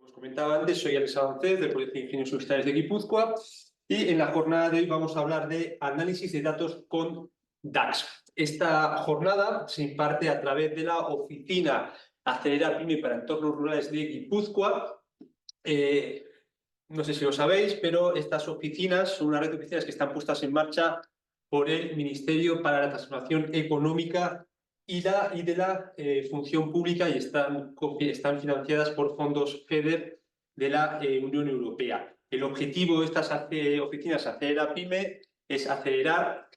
Os comentaba antes, soy Alex Avancés del Colegio de Ingenieros Universitarios de Guipúzcoa y en la jornada de hoy vamos a hablar de análisis de datos con DAX. Esta jornada se imparte a través de la oficina Acelera PYME para entornos rurales de Guipúzcoa. No sé si lo sabéis, pero estas oficinas son una red de oficinas que están puestas en marcha por el Ministerio para la Transformación Económica y de la Función Pública y están financiadas por fondos FEDER de la Unión Europea. El objetivo de estas oficinas Acelera PYME es acelerar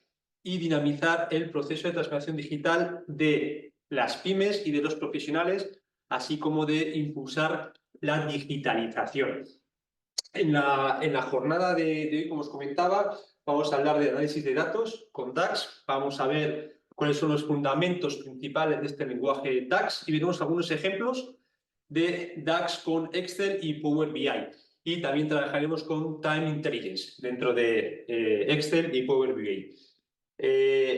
y dinamizar el proceso de transformación digital de las pymes y de los profesionales, así como de impulsar la digitalización. En la jornada de hoy, como os comentaba, vamos a hablar de análisis de datos con DAX, vamos a ver cuáles son los fundamentos principales de este lenguaje DAX y veremos algunos ejemplos de DAX con Excel y Power BI. Y también trabajaremos con Time Intelligence dentro de Excel y Power BI.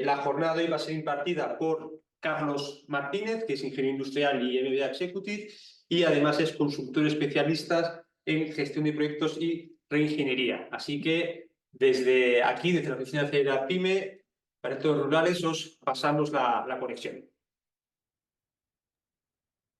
La jornada de hoy va a ser impartida por Carlos Martínez, que es ingeniero industrial y MBA Executive, y además es consultor especialista en gestión de proyectos y reingeniería. Así que desde aquí, desde la oficina de la PYME, para todos los rurales, os pasamos la conexión.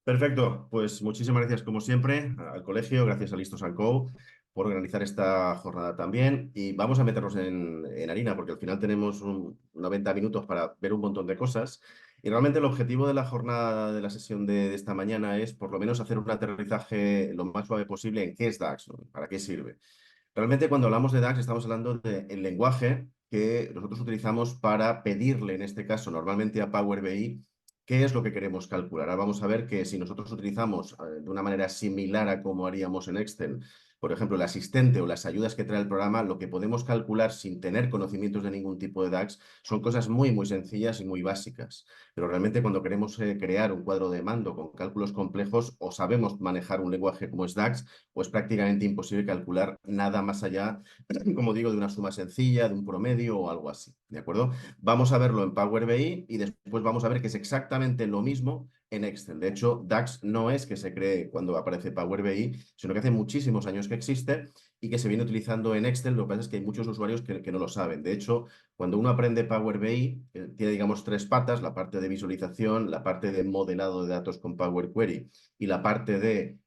Perfecto, pues muchísimas gracias como siempre al colegio, gracias a Listos &Co por organizar esta jornada también y vamos a meternos en harina porque al final tenemos 90 minutos para ver un montón de cosas y realmente el objetivo de la jornada de la sesión de esta mañana es por lo menos hacer un aterrizaje lo más suave posible en qué es DAX, ¿no? ¿Para qué sirve? Realmente cuando hablamos de DAX estamos hablando del lenguaje que nosotros utilizamos para pedirle, en este caso normalmente a Power BI, qué es lo que queremos calcular. Ahora vamos a ver que si nosotros utilizamos de una manera similar a como haríamos en Excel, por ejemplo, el asistente o las ayudas que trae el programa, lo que podemos calcular sin tener conocimientos de ningún tipo de DAX son cosas muy, muy sencillas y muy básicas. Pero realmente cuando queremos crear un cuadro de mando con cálculos complejos o sabemos manejar un lenguaje como es DAX, pues prácticamente imposible calcular nada más allá, como digo, de una suma sencilla, de un promedio o algo así, ¿de acuerdo? Vamos a verlo en Power BI y después vamos a ver que es exactamente lo mismo en Excel. De hecho, DAX no es que se cree cuando aparece Power BI, sino que hace muchísimos años que existe y que se viene utilizando en Excel. Lo que pasa es que hay muchos usuarios que no lo saben. De hecho, cuando uno aprende Power BI, tiene, digamos, tres patas: la parte de visualización, la parte de modelado de datos con Power Query y la parte de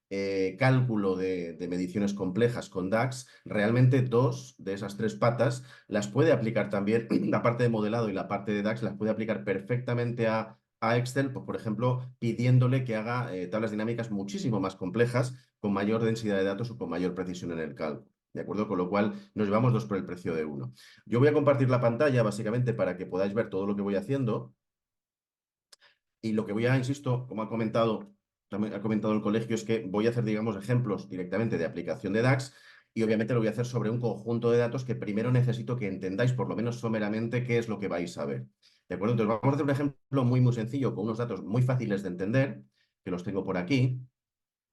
cálculo de mediciones complejas con DAX. Realmente dos de esas tres patas las puede aplicar también, la parte de modelado y la parte de DAX las puede aplicar perfectamente a Excel, pues, por ejemplo, pidiéndole que haga tablas dinámicas muchísimo más complejas, con mayor densidad de datos o con mayor precisión en el cálculo. ¿De acuerdo? Con lo cual nos llevamos dos por el precio de uno. Yo voy a compartir la pantalla básicamente para que podáis ver todo lo que voy haciendo. Y lo que voy a, insisto, como también ha comentado el colegio, es que voy a hacer, digamos, ejemplos directamente de aplicación de DAX y obviamente lo voy a hacer sobre un conjunto de datos que primero necesito que entendáis, por lo menos someramente, qué es lo que vais a ver. ¿De acuerdo? Entonces vamos a hacer un ejemplo muy, muy sencillo con unos datos muy fáciles de entender, que los tengo por aquí.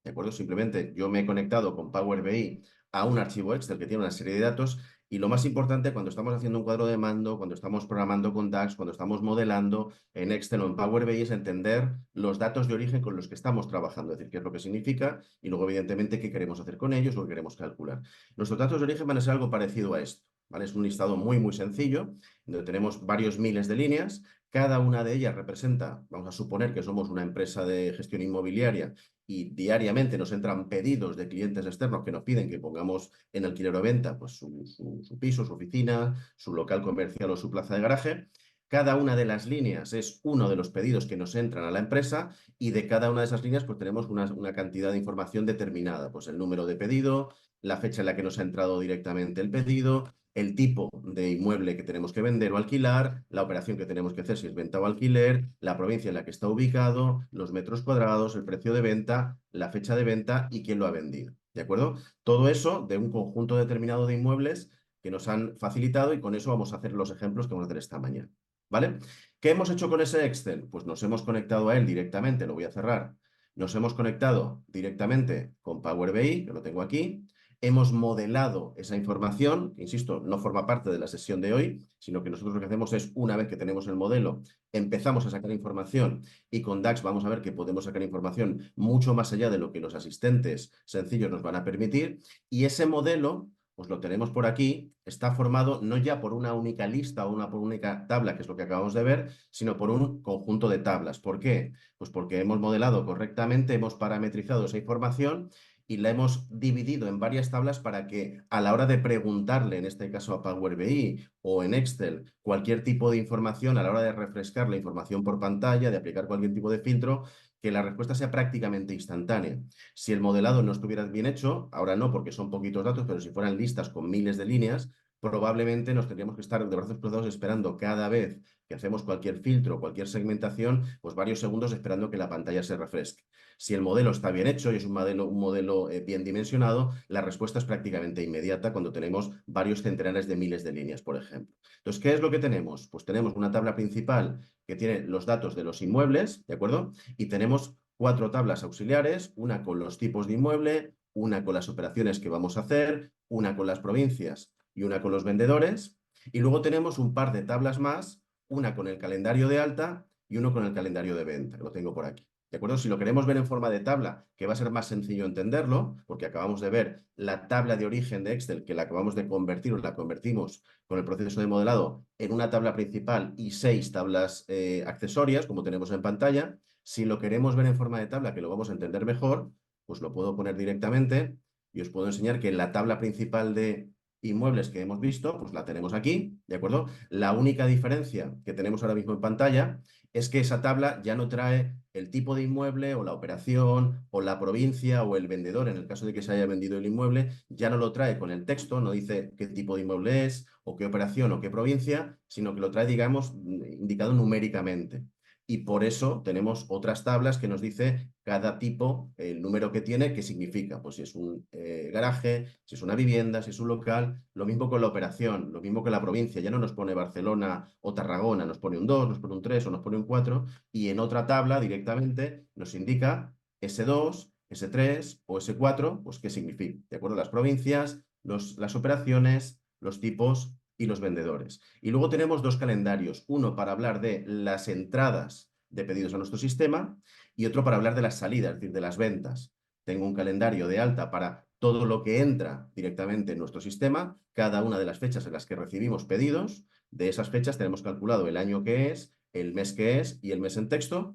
¿De acuerdo? Simplemente yo me he conectado con Power BI a un archivo Excel que tiene una serie de datos y lo más importante cuando estamos haciendo un cuadro de mando, cuando estamos programando con DAX, cuando estamos modelando en Excel o en Power BI es entender los datos de origen con los que estamos trabajando, es decir, qué es lo que significa y luego evidentemente qué queremos hacer con ellos, lo que queremos calcular. Nuestros datos de origen van a ser algo parecido a esto, ¿vale? Es un listado muy, muy sencillo donde tenemos varios miles de líneas. Cada una de ellas representa, vamos a suponer que somos una empresa de gestión inmobiliaria y diariamente nos entran pedidos de clientes externos que nos piden que pongamos en alquiler o venta pues, su piso, su oficina, su local comercial o su plaza de garaje. Cada una de las líneas es uno de los pedidos que nos entran a la empresa y de cada una de esas líneas pues tenemos una cantidad de información determinada, pues el número de pedido, la fecha en la que nos ha entrado directamente el pedido, el tipo de inmueble que tenemos que vender o alquilar, la operación que tenemos que hacer si es venta o alquiler, la provincia en la que está ubicado, los metros cuadrados, el precio de venta, la fecha de venta y quién lo ha vendido. ¿De acuerdo? Todo eso de un conjunto determinado de inmuebles que nos han facilitado y con eso vamos a hacer los ejemplos que vamos a hacer esta mañana. ¿Vale? ¿Qué hemos hecho con ese Excel? Pues nos hemos conectado a él directamente, lo voy a cerrar. Nos hemos conectado directamente con Power BI, que lo tengo aquí, Hemos modelado esa información, que, insisto, no forma parte de la sesión de hoy, sino que nosotros lo que hacemos es, una vez que tenemos el modelo, empezamos a sacar información y con DAX vamos a ver que podemos sacar información mucho más allá de lo que los asistentes sencillos nos van a permitir. Y ese modelo, pues lo tenemos por aquí, está formado no ya por una única lista o por una única tabla, que es lo que acabamos de ver, sino por un conjunto de tablas. ¿Por qué? Pues porque hemos modelado correctamente, hemos parametrizado esa información y la hemos dividido en varias tablas para que a la hora de preguntarle, en este caso a Power BI o en Excel, cualquier tipo de información, a la hora de refrescar la información por pantalla, de aplicar cualquier tipo de filtro, que la respuesta sea prácticamente instantánea. Si el modelado no estuviera bien hecho, ahora no porque son poquitos datos, pero si fueran listas con miles de líneas, probablemente nos tendríamos que estar de brazos cruzados esperando cada vez que hacemos cualquier filtro, cualquier segmentación, pues varios segundos esperando que la pantalla se refresque. Si el modelo está bien hecho y es un modelo bien dimensionado, la respuesta es prácticamente inmediata cuando tenemos varios centenares de miles de líneas, por ejemplo. Entonces, ¿qué es lo que tenemos? Pues tenemos una tabla principal que tiene los datos de los inmuebles, ¿de acuerdo? Y tenemos 4 tablas auxiliares, una con los tipos de inmueble, una con las operaciones que vamos a hacer, una con las provincias y una con los vendedores. Y luego tenemos un par de tablas más, una con el calendario de alta y uno con el calendario de venta, que lo tengo por aquí. ¿De acuerdo? Si lo queremos ver en forma de tabla, que va a ser más sencillo entenderlo, porque acabamos de ver la tabla de origen de Excel, que la acabamos de convertir o la convertimos con el proceso de modelado en una tabla principal y 6 tablas accesorias, como tenemos en pantalla. Si lo queremos ver en forma de tabla, que lo vamos a entender mejor, pues lo puedo poner directamente y os puedo enseñar que la tabla principal de inmuebles que hemos visto, pues la tenemos aquí, ¿de acuerdo? La única diferencia que tenemos ahora mismo en pantalla es que esa tabla ya no trae el tipo de inmueble o la operación o la provincia o el vendedor, en el caso de que se haya vendido el inmueble, ya no lo trae con el texto, no dice qué tipo de inmueble es o qué operación o qué provincia, sino que lo trae, digamos, indicado numéricamente. Y por eso tenemos otras tablas que nos dice cada tipo, el número que tiene, qué significa. Pues si es un garaje, si es una vivienda, si es un local. Lo mismo con la operación, lo mismo que la provincia. Ya no nos pone Barcelona o Tarragona, nos pone un 2, nos pone un 3 o nos pone un 4. Y en otra tabla directamente nos indica S2, S3 o S4, pues qué significa. ¿De acuerdo? Las provincias, las operaciones, los tipos y los vendedores. Y luego tenemos 2 calendarios, uno para hablar de las entradas de pedidos a nuestro sistema y otro para hablar de las salidas, es decir, de las ventas. Tengo un calendario de alta para todo lo que entra directamente en nuestro sistema, cada una de las fechas en las que recibimos pedidos. De esas fechas tenemos calculado el año que es, el mes que es y el mes en texto.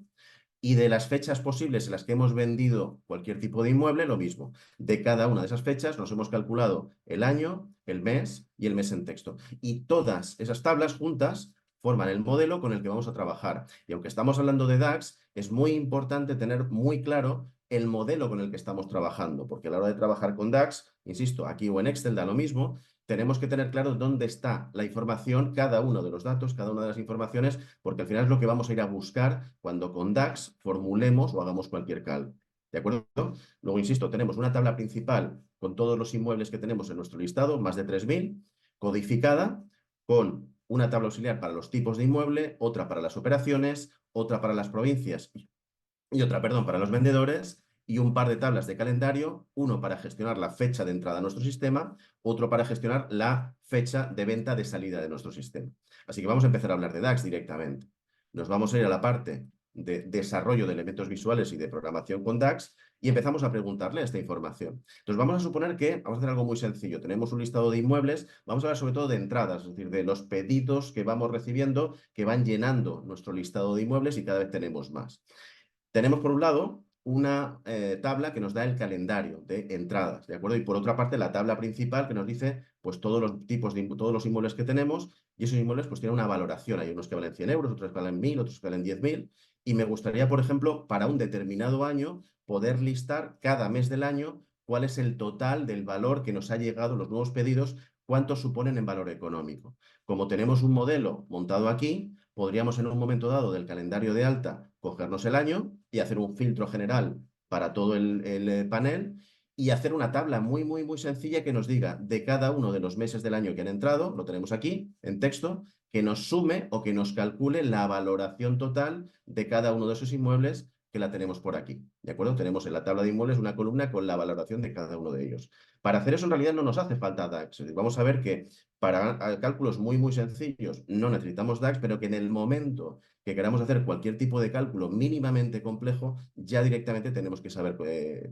Y de las fechas posibles en las que hemos vendido cualquier tipo de inmueble, lo mismo. De cada una de esas fechas nos hemos calculado el año, el mes y el mes en texto. Y todas esas tablas juntas forman el modelo con el que vamos a trabajar. Y aunque estamos hablando de DAX, es muy importante tener muy claro el modelo con el que estamos trabajando, porque a la hora de trabajar con DAX, insisto, aquí o en Excel da lo mismo, tenemos que tener claro dónde está la información, cada uno de los datos, cada una de las informaciones, porque al final es lo que vamos a ir a buscar cuando con DAX formulemos o hagamos cualquier cálculo. ¿De acuerdo? Luego, insisto, tenemos una tabla principal con todos los inmuebles que tenemos en nuestro listado, más de 3.000, codificada, con una tabla auxiliar para los tipos de inmueble, otra para las operaciones, otra para las provincias y otra, perdón, para los vendedores y un par de tablas de calendario, uno para gestionar la fecha de entrada a nuestro sistema, otro para gestionar la fecha de venta de salida de nuestro sistema. Así que vamos a empezar a hablar de DAX directamente. Nos vamos a ir a la parte de desarrollo de elementos visuales y de programación con DAX y empezamos a preguntarle esta información. Entonces vamos a suponer que vamos a hacer algo muy sencillo. Tenemos un listado de inmuebles, vamos a hablar sobre todo de entradas, es decir, de los pedidos que vamos recibiendo, que van llenando nuestro listado de inmuebles y cada vez tenemos más. Tenemos por un lado una tabla que nos da el calendario de entradas, ¿de acuerdo? Y por otra parte la tabla principal que nos dice pues todos los tipos de todos los inmuebles que tenemos y esos inmuebles pues tienen una valoración. Hay unos que valen 100 euros, otros que valen 1.000, otros que valen 10.000 y me gustaría, por ejemplo, para un determinado año poder listar cada mes del año cuál es el total del valor que nos ha llegado, los nuevos pedidos, cuánto suponen en valor económico. Como tenemos un modelo montado aquí, podríamos en un momento dado del calendario de alta cogernos el año y hacer un filtro general para todo el panel y hacer una tabla muy, muy, muy sencilla que nos diga de cada uno de los meses del año que han entrado, lo tenemos aquí en texto, que nos sume o que nos calcule la valoración total de cada uno de esos inmuebles que la tenemos por aquí, ¿de acuerdo? Tenemos en la tabla de inmuebles una columna con la valoración de cada uno de ellos. Para hacer eso en realidad no nos hace falta DAX. Es decir, vamos a ver que para cálculos muy sencillos no necesitamos DAX, pero que en el momento que queramos hacer cualquier tipo de cálculo mínimamente complejo, ya directamente tenemos que saber,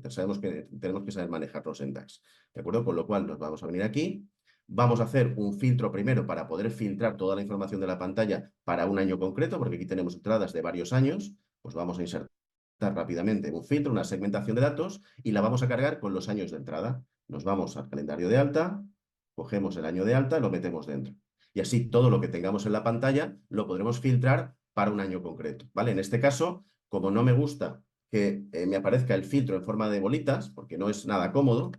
sabemos que tenemos que saber manejarlos en DAX. ¿De acuerdo? Con lo cual nos vamos a venir aquí. Vamos a hacer un filtro primero para poder filtrar toda la información de la pantalla para un año concreto, porque aquí tenemos entradas de varios años. Pues vamos a insertar rápidamente un filtro, una segmentación de datos y la vamos a cargar con los años de entrada. Nos vamos al calendario de alta, cogemos el año de alta y lo metemos dentro. Y así todo lo que tengamos en la pantalla lo podremos filtrar para un año concreto, ¿vale? En este caso, como no me gusta que me aparezca el filtro en forma de bolitas, porque no es nada cómodo,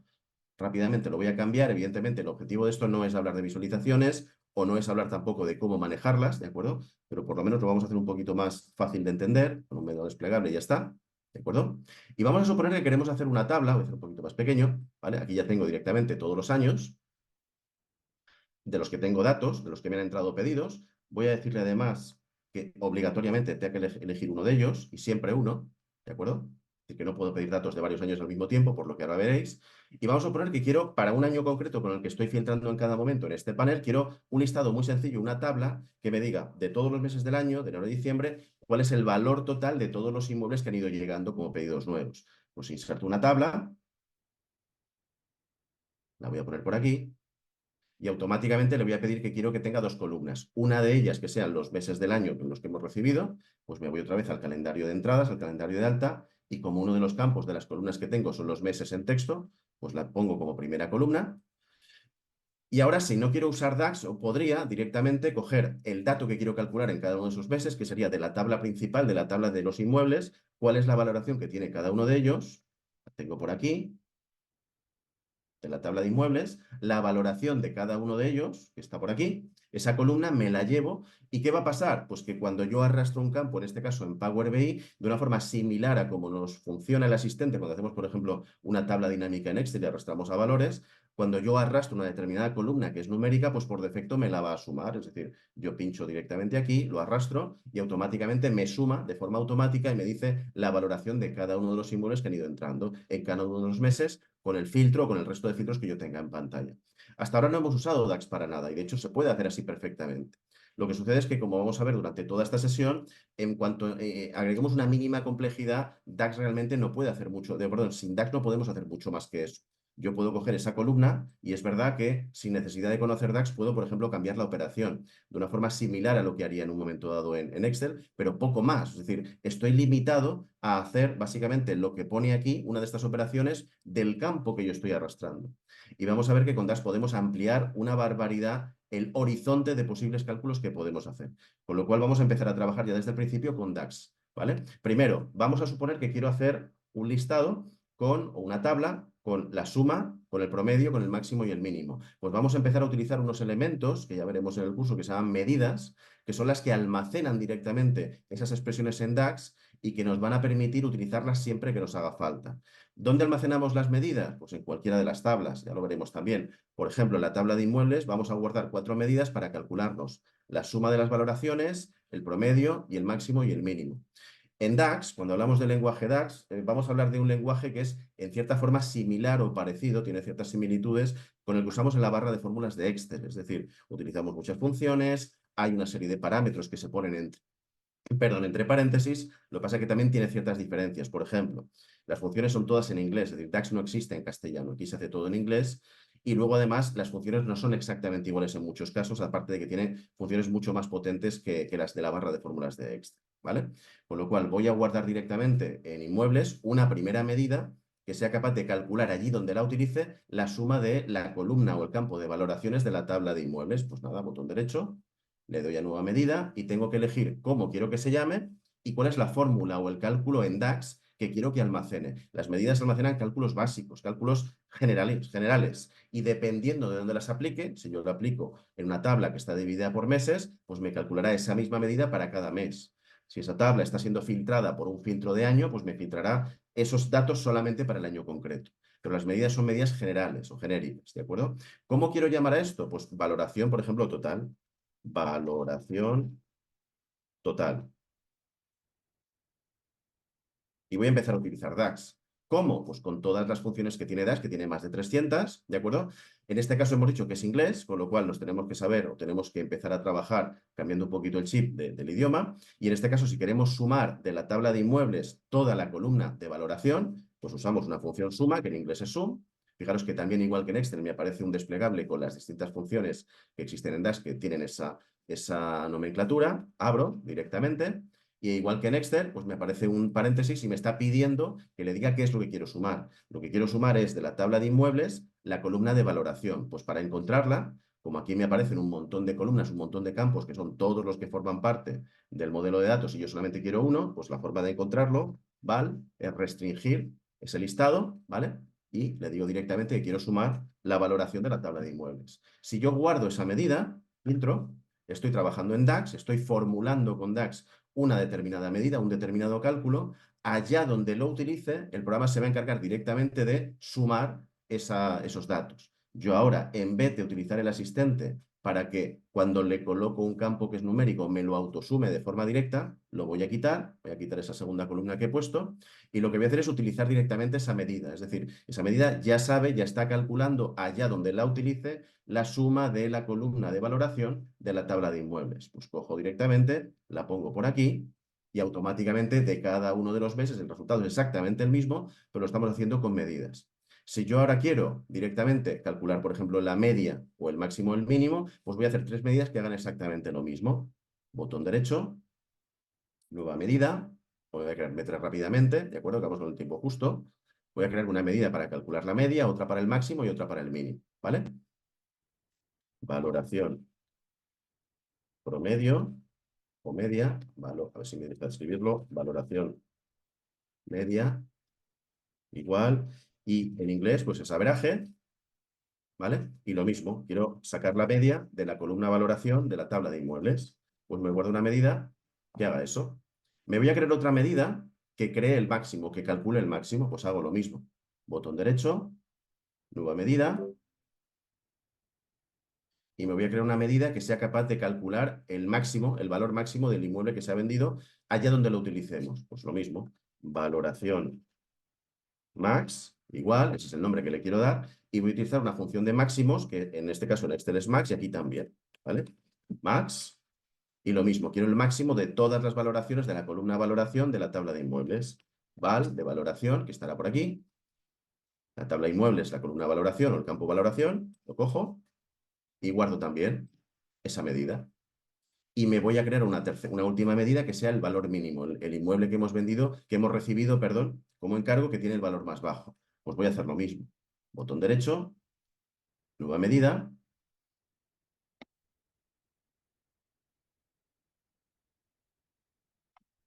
rápidamente lo voy a cambiar. Evidentemente, el objetivo de esto no es hablar de visualizaciones o no es hablar tampoco de cómo manejarlas, ¿de acuerdo? Pero por lo menos lo vamos a hacer un poquito más fácil de entender, con un método desplegable y ya está, ¿de acuerdo? Y vamos a suponer que queremos hacer una tabla, voy a hacer un poquito más pequeño, ¿vale? Aquí ya tengo directamente todos los años de los que tengo datos, de los que me han entrado pedidos. Voy a decirle además que obligatoriamente tenga que elegir uno de ellos y siempre uno, ¿de acuerdo? Es decir, que no puedo pedir datos de varios años al mismo tiempo, por lo que ahora veréis. Y vamos a poner que quiero, para un año concreto con el que estoy filtrando en cada momento en este panel, quiero un listado muy sencillo, una tabla que me diga de todos los meses del año, de enero a diciembre, cuál es el valor total de todos los inmuebles que han ido llegando como pedidos nuevos. Pues inserto una tabla, la voy a poner por aquí, y automáticamente le voy a pedir que quiero que tenga dos columnas. Una de ellas que sean los meses del año en los que hemos recibido, pues me voy otra vez al calendario de entradas, al calendario de alta, y como uno de los campos de las columnas que tengo son los meses en texto, pues la pongo como primera columna. Y ahora, si no quiero usar DAX, o podría directamente coger el dato que quiero calcular en cada uno de esos meses, que sería de la tabla principal, de la tabla de los inmuebles, cuál es la valoración que tiene cada uno de ellos. La tengo por aquí, de la tabla de inmuebles, la valoración de cada uno de ellos, que está por aquí, esa columna me la llevo. ¿Y qué va a pasar? Pues que cuando yo arrastro un campo, en este caso en Power BI, de una forma similar a como nos funciona el asistente cuando hacemos, por ejemplo, una tabla dinámica en Excel y arrastramos a valores, cuando yo arrastro una determinada columna que es numérica, pues por defecto me la va a sumar. Es decir, yo pincho directamente aquí, lo arrastro y automáticamente me suma de forma automática y me dice la valoración de cada uno de los inmuebles que han ido entrando en cada uno de los meses con el filtro o con el resto de filtros que yo tenga en pantalla. Hasta ahora no hemos usado DAX para nada y de hecho se puede hacer así perfectamente. Lo que sucede es que, como vamos a ver durante toda esta sesión, en cuanto agreguemos una mínima complejidad, DAX realmente no puede hacer mucho. Perdón, sin DAX no podemos hacer mucho más que eso. Yo puedo coger esa columna y es verdad que sin necesidad de conocer DAX puedo, por ejemplo, cambiar la operación de una forma similar a lo que haría en un momento dado en Excel, pero poco más. Es decir, estoy limitado a hacer básicamente lo que pone aquí, una de estas operaciones del campo que yo estoy arrastrando. Y vamos a ver que con DAX podemos ampliar una barbaridad el horizonte de posibles cálculos que podemos hacer. Con lo cual vamos a empezar a trabajar ya desde el principio con DAX, ¿vale? Primero, vamos a suponer que quiero hacer un listado o una tabla con la suma, con el promedio, con el máximo y el mínimo. Pues vamos a empezar a utilizar unos elementos, que ya veremos en el curso, que se llaman medidas, que son las que almacenan directamente esas expresiones en DAX y que nos van a permitir utilizarlas siempre que nos haga falta. ¿Dónde almacenamos las medidas? Pues en cualquiera de las tablas, ya lo veremos también. Por ejemplo, en la tabla de inmuebles vamos a guardar 4 medidas para calcularnos la suma de las valoraciones, el promedio y el máximo y el mínimo. En DAX, cuando hablamos del lenguaje DAX, vamos a hablar de un lenguaje que es en cierta forma similar o parecido, tiene ciertas similitudes con el que usamos en la barra de fórmulas de Excel. Es decir, utilizamos muchas funciones, hay una serie de parámetros que se ponen entre paréntesis. Lo que pasa es que también tiene ciertas diferencias. Por ejemplo, las funciones son todas en inglés, es decir, DAX no existe en castellano, aquí se hace todo en inglés. Y luego, además, las funciones no son exactamente iguales en muchos casos, aparte de que tiene funciones mucho más potentes que las de la barra de fórmulas de Excel, ¿vale? Con lo cual, voy a guardar directamente en inmuebles una primera medida que sea capaz de calcular allí donde la utilice la suma de la columna o el campo de valoraciones de la tabla de inmuebles. Pues nada, botón derecho, le doy a nueva medida y tengo que elegir cómo quiero que se llame y cuál es la fórmula o el cálculo en DAX que quiero que almacene. Las medidas almacenan cálculos básicos, cálculos generales. Y dependiendo de dónde las aplique, si yo lo aplico en una tabla que está dividida por meses, pues me calculará esa misma medida para cada mes. Si esa tabla está siendo filtrada por un filtro de año, pues me filtrará esos datos solamente para el año concreto. Pero las medidas son medidas generales o genéricas, ¿de acuerdo? ¿Cómo quiero llamar a esto? Pues valoración, por ejemplo, total. Valoración total. y voy a empezar a utilizar DAX. ¿Cómo? Pues con todas las funciones que tiene DAX, que tiene más de 300, ¿de acuerdo? En este caso hemos dicho que es inglés, con lo cual nos tenemos que saber o tenemos que empezar a trabajar cambiando un poquito el chip del idioma. Y en este caso, si queremos sumar de la tabla de inmuebles toda la columna de valoración, pues usamos una función suma, que en inglés es sum. Fijaros que también, igual que en Excel, me aparece un desplegable con las distintas funciones que existen en DAX que tienen esa nomenclatura. Abro directamente. Y igual que en Excel, pues me aparece un paréntesis y me está pidiendo que le diga qué es lo que quiero sumar. Lo que quiero sumar es de la tabla de inmuebles la columna de valoración. Pues para encontrarla, como aquí me aparecen un montón de columnas, un montón de campos, que son todos los que forman parte del modelo de datos y yo solamente quiero uno, pues la forma de encontrarlo, ¿vale? Es restringir ese listado, ¿vale? Y le digo directamente que quiero sumar la valoración de la tabla de inmuebles. Si yo guardo esa medida, filtro, estoy trabajando en DAX, estoy formulando con DAX una determinada medida, un determinado cálculo, allá donde lo utilice, el programa se va a encargar directamente de sumar esos datos. Yo ahora, en vez de utilizar el asistente para que cuando le coloco un campo que es numérico me lo autosume de forma directa, lo voy a quitar esa segunda columna que he puesto, y lo que voy a hacer es utilizar directamente esa medida. Es decir, esa medida ya sabe, ya está calculando allá donde la utilice la suma de la columna de valoración de la tabla de inmuebles. Pues cojo directamente, la pongo por aquí y automáticamente de cada uno de los meses el resultado es exactamente el mismo, pero lo estamos haciendo con medidas. Si yo ahora quiero directamente calcular, por ejemplo, la media o el máximo o el mínimo, pues voy a hacer 3 medidas que hagan exactamente lo mismo. Botón derecho, nueva medida, voy a crear metras rápidamente, ¿de acuerdo? Que vamos con el tiempo justo. Voy a crear una medida para calcular la media, otra para el máximo y otra para el mínimo, ¿vale? Valoración promedio o media, a ver si me deja escribirlo, valoración media igual, y en inglés pues es average, ¿vale? Y lo mismo, quiero sacar la media de la columna valoración de la tabla de inmuebles. Pues me guardo una medida que haga eso. Me voy a crear otra medida que cree el máximo, que calcule el máximo, pues hago lo mismo. Botón derecho, nueva medida, y me voy a crear una medida que sea capaz de calcular el máximo, el valor máximo del inmueble que se ha vendido allá donde lo utilicemos. Pues lo mismo, valoración max, igual, ese es el nombre que le quiero dar, y voy a utilizar una función de máximos, que en este caso en Excel es max y aquí también, ¿vale? Max, y lo mismo, quiero el máximo de todas las valoraciones de la columna valoración de la tabla de inmuebles. Val de valoración, que estará por aquí. La tabla de inmuebles, la columna valoración o el campo valoración, lo cojo y guardo también esa medida. Y me voy a crear una última medida que sea el valor mínimo, el inmueble que hemos vendido, que hemos recibido, perdón, como encargo que tiene el valor más bajo. Pues voy a hacer lo mismo. Botón derecho, nueva medida.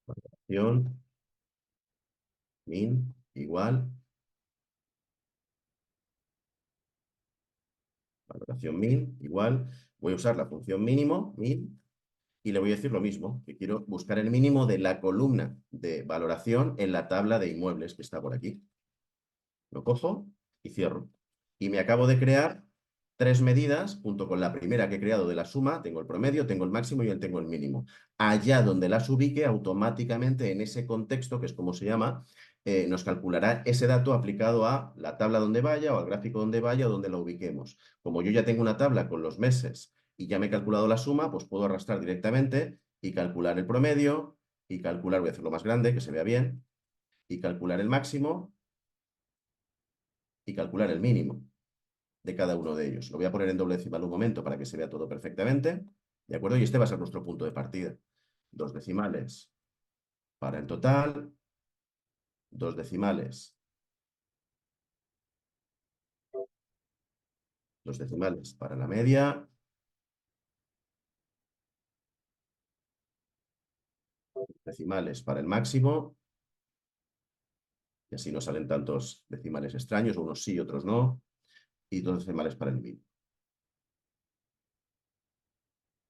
Valoración, min, igual. Valoración min, igual. Voy a usar la función mínimo, min, y le voy a decir lo mismo, que quiero buscar el mínimo de la columna de valoración en la tabla de inmuebles que está por aquí. Lo cojo y cierro. Y me acabo de crear 3 medidas, junto con la primera que he creado de la suma, tengo el promedio, tengo el máximo y tengo el mínimo. Allá donde las ubique, automáticamente en ese contexto, que es como se llama, nos calculará ese dato aplicado a la tabla donde vaya o al gráfico donde vaya o donde la ubiquemos. Como yo ya tengo una tabla con los meses y ya me he calculado la suma, pues puedo arrastrar directamente y calcular el promedio y calcular, voy a hacerlo más grande, que se vea bien, y calcular el máximo y calcular el mínimo de cada uno de ellos. Lo voy a poner en doble decimal un momento para que se vea todo perfectamente, ¿de acuerdo? Y este va a ser nuestro punto de partida. 2 decimales para el total, 2 decimales, 2 decimales para la media, decimales para el máximo, y así no salen tantos decimales extraños, unos sí, otros no, y 2 decimales para el mínimo.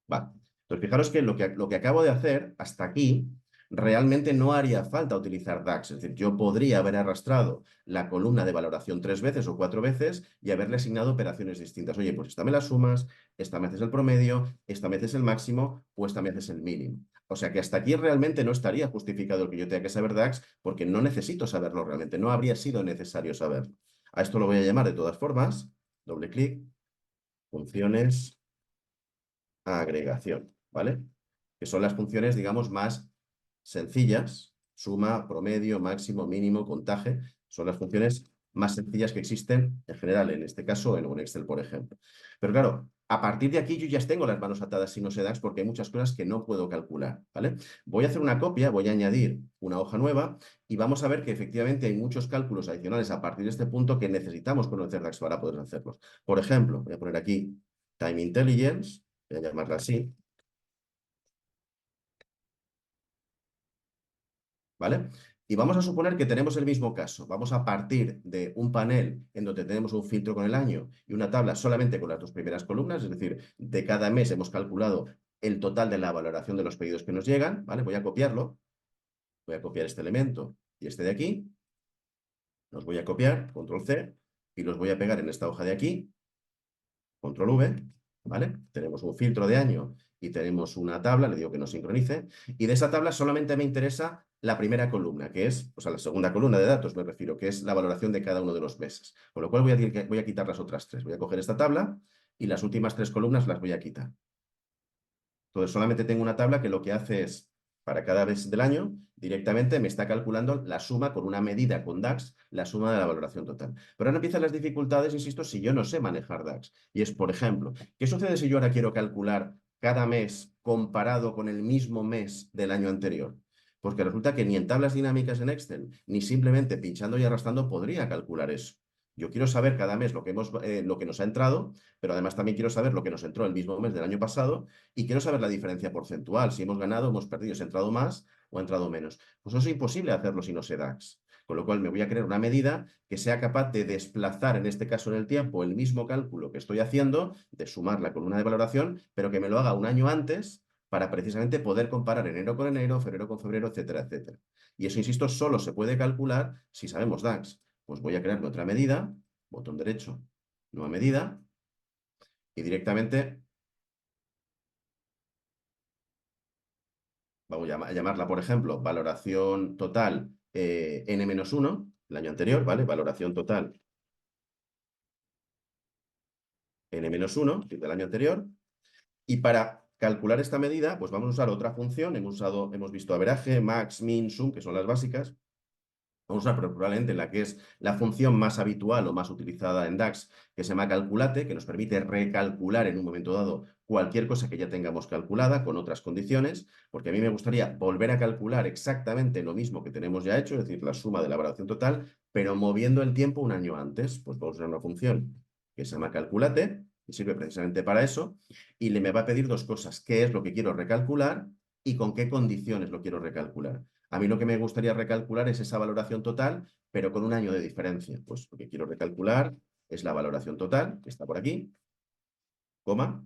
Vale. Entonces, fijaros que lo que acabo de hacer hasta aquí realmente no haría falta utilizar DAX. Es decir, yo podría haber arrastrado la columna de valoración 3 veces o 4 veces y haberle asignado operaciones distintas. Oye, pues esta me la sumas, esta me haces el promedio, esta me haces el máximo o esta me haces el mínimo. O sea que hasta aquí realmente no estaría justificado el que yo tenga que saber DAX porque no necesito saberlo realmente, no habría sido necesario saberlo. A esto lo voy a llamar de todas formas, doble clic, funciones, agregación, ¿vale? Que son las funciones, digamos, más sencillas, suma, promedio, máximo, mínimo, contaje, son las funciones más sencillas que existen en general, en este caso en un Excel, por ejemplo. Pero claro, a partir de aquí yo ya tengo las manos atadas si no sé DAX porque hay muchas cosas que no puedo calcular, ¿vale? Voy a hacer una copia, voy a añadir una hoja nueva y vamos a ver que efectivamente hay muchos cálculos adicionales a partir de este punto que necesitamos conocer DAX para poder hacerlos. Por ejemplo, voy a poner aquí Time Intelligence, voy a llamarla así, ¿vale? Y vamos a suponer que tenemos el mismo caso. Vamos a partir de un panel en donde tenemos un filtro con el año y una tabla solamente con las dos primeras columnas, es decir, de cada mes hemos calculado el total de la valoración de los pedidos que nos llegan, ¿vale? Voy a copiarlo, voy a copiar este elemento y este de aquí, los voy a copiar, control C, y los voy a pegar en esta hoja de aquí, control V, ¿vale? Tenemos un filtro de año y tenemos una tabla, le digo que no sincronice, y de esa tabla solamente me interesa la primera columna, que es, o sea, la segunda columna de datos, me refiero, que es la valoración de cada uno de los meses. Con lo cual voy a quitar las otras tres. Voy a coger esta tabla y las últimas tres columnas las voy a quitar. Entonces, solamente tengo una tabla que lo que hace es, para cada mes del año, directamente me está calculando la suma con una medida con DAX, la suma de la valoración total. Pero ahora empiezan las dificultades, insisto, si yo no sé manejar DAX. Y es, por ejemplo, ¿qué sucede si yo ahora quiero calcular cada mes comparado con el mismo mes del año anterior? Porque resulta que ni en tablas dinámicas en Excel, ni simplemente pinchando y arrastrando podría calcular eso. Yo quiero saber cada mes lo que nos ha entrado, pero además también quiero saber lo que nos entró el mismo mes del año pasado y quiero saber la diferencia porcentual, si hemos ganado, hemos perdido, si ha entrado más o ha entrado menos. Pues eso es imposible hacerlo si no sé DAX. Con lo cual me voy a crear una medida que sea capaz de desplazar, en este caso en el tiempo, el mismo cálculo que estoy haciendo, de sumar la columna de valoración, pero que me lo haga un año antes para precisamente poder comparar enero con enero, febrero con febrero, etcétera, etcétera. Y eso, insisto, solo se puede calcular si sabemos DAX. Pues voy a crear otra medida, botón derecho, nueva medida, y directamente vamos a llamarla, por ejemplo, valoración total N-1, el año anterior, ¿vale? Valoración total N-1 del año anterior. Y para calcular esta medida, pues vamos a usar otra función. Hemos visto averaje, max, min, sum, que son las básicas. Vamos a usar probablemente la que es la función más habitual o más utilizada en DAX, que se llama calculate, que nos permite recalcular en un momento dado cualquier cosa que ya tengamos calculada con otras condiciones, porque a mí me gustaría volver a calcular exactamente lo mismo que tenemos ya hecho, es decir, la suma de la valoración total, pero moviendo el tiempo un año antes. Pues vamos a usar una función que se llama calculate, y sirve precisamente para eso, y le me va a pedir dos cosas: qué es lo que quiero recalcular y con qué condiciones lo quiero recalcular. A mí lo que me gustaría recalcular es esa valoración total, pero con un año de diferencia. Pues lo que quiero recalcular es la valoración total, que está por aquí, coma.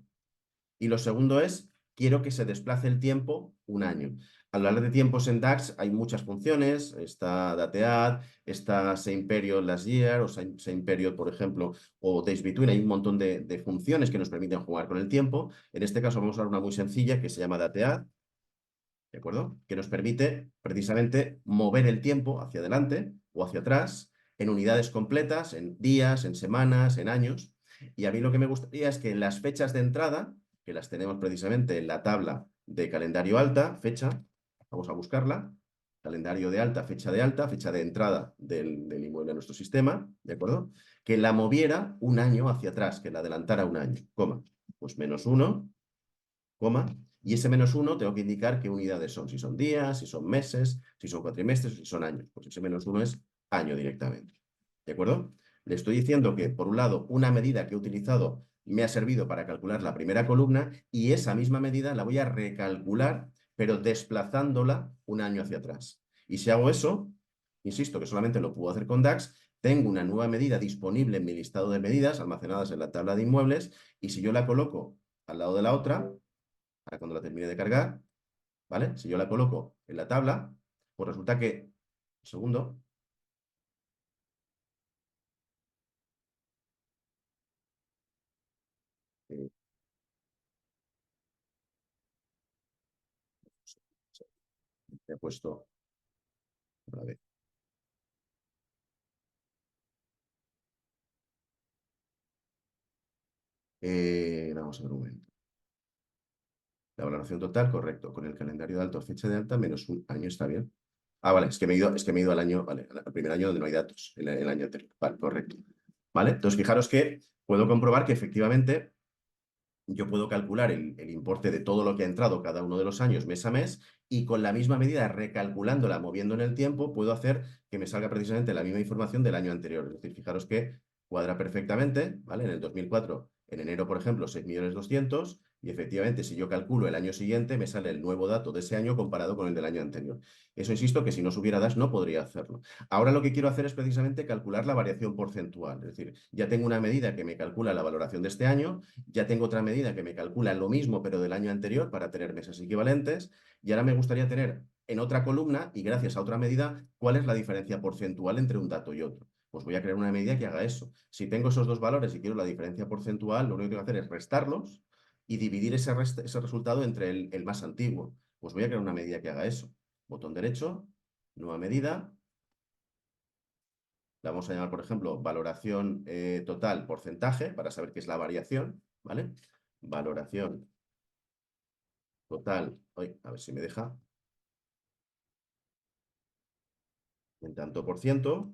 Y lo segundo es, quiero que se desplace el tiempo un año. Al hablar de tiempos en DAX hay muchas funciones, está datead, está same period last year, o same period, por ejemplo, o days between, hay un montón de funciones que nos permiten jugar con el tiempo. En este caso vamos a usar una muy sencilla que se llama datead, ¿de acuerdo? Que nos permite precisamente mover el tiempo hacia adelante o hacia atrás en unidades completas, en días, en semanas, en años. Y a mí lo que me gustaría es que las fechas de entrada, que las tenemos precisamente en la tabla de calendario alta, fecha, vamos a buscarla, calendario de alta, fecha de entrada del inmueble a nuestro sistema, ¿de acuerdo? Que la moviera un año hacia atrás, que la adelantara un año, coma, pues -1, coma, y ese -1 tengo que indicar qué unidades son, si son días, si son meses, si son cuatrimestres o si son años. Pues ese -1 es año directamente. ¿De acuerdo? Le estoy diciendo que, por un lado, una medida que he utilizado me ha servido para calcular la primera columna y esa misma medida la voy a recalcular, pero desplazándola un año hacia atrás. Y si hago eso, insisto que solamente lo puedo hacer con DAX, tengo una nueva medida disponible en mi listado de medidas almacenadas en la tabla de inmuebles y si yo la coloco al lado de la otra, para cuando la termine de cargar, ¿vale? Si yo la coloco en la tabla, pues resulta que, un segundo, eh, he puesto una vez. Vamos a ver un momento. La valoración total, correcto. Con el calendario de alto, fecha de alta, menos un año, está bien. Ah, vale, es que me he ido al año, vale, al primer año donde no hay datos, el año anterior. Vale, correcto. Vale, entonces fijaros que puedo comprobar que efectivamente yo puedo calcular el importe de todo lo que ha entrado cada uno de los años mes a mes y con la misma medida, recalculándola, moviendo en el tiempo, puedo hacer que me salga precisamente la misma información del año anterior. Es decir, fijaros que cuadra perfectamente, ¿vale? En el 2004, en enero, por ejemplo, 6.200.000 y efectivamente, si yo calculo el año siguiente, me sale el nuevo dato de ese año comparado con el del año anterior. Eso, insisto, que si no subiera DAS no podría hacerlo. Ahora lo que quiero hacer es precisamente calcular la variación porcentual. Es decir, ya tengo una medida que me calcula la valoración de este año, ya tengo otra medida que me calcula lo mismo, pero del año anterior, para tener meses equivalentes, y ahora me gustaría tener en otra columna, y gracias a otra medida, cuál es la diferencia porcentual entre un dato y otro. Pues voy a crear una medida que haga eso. Si tengo esos dos valores y quiero la diferencia porcentual, lo único que tengo que hacer es restarlos y dividir ese resultado entre el más antiguo. Pues voy a crear una medida que haga eso. Botón derecho, nueva medida. La vamos a llamar, por ejemplo, valoración total porcentaje, para saber qué es la variación, ¿vale? Valoración total, a ver si me deja, en tanto por ciento,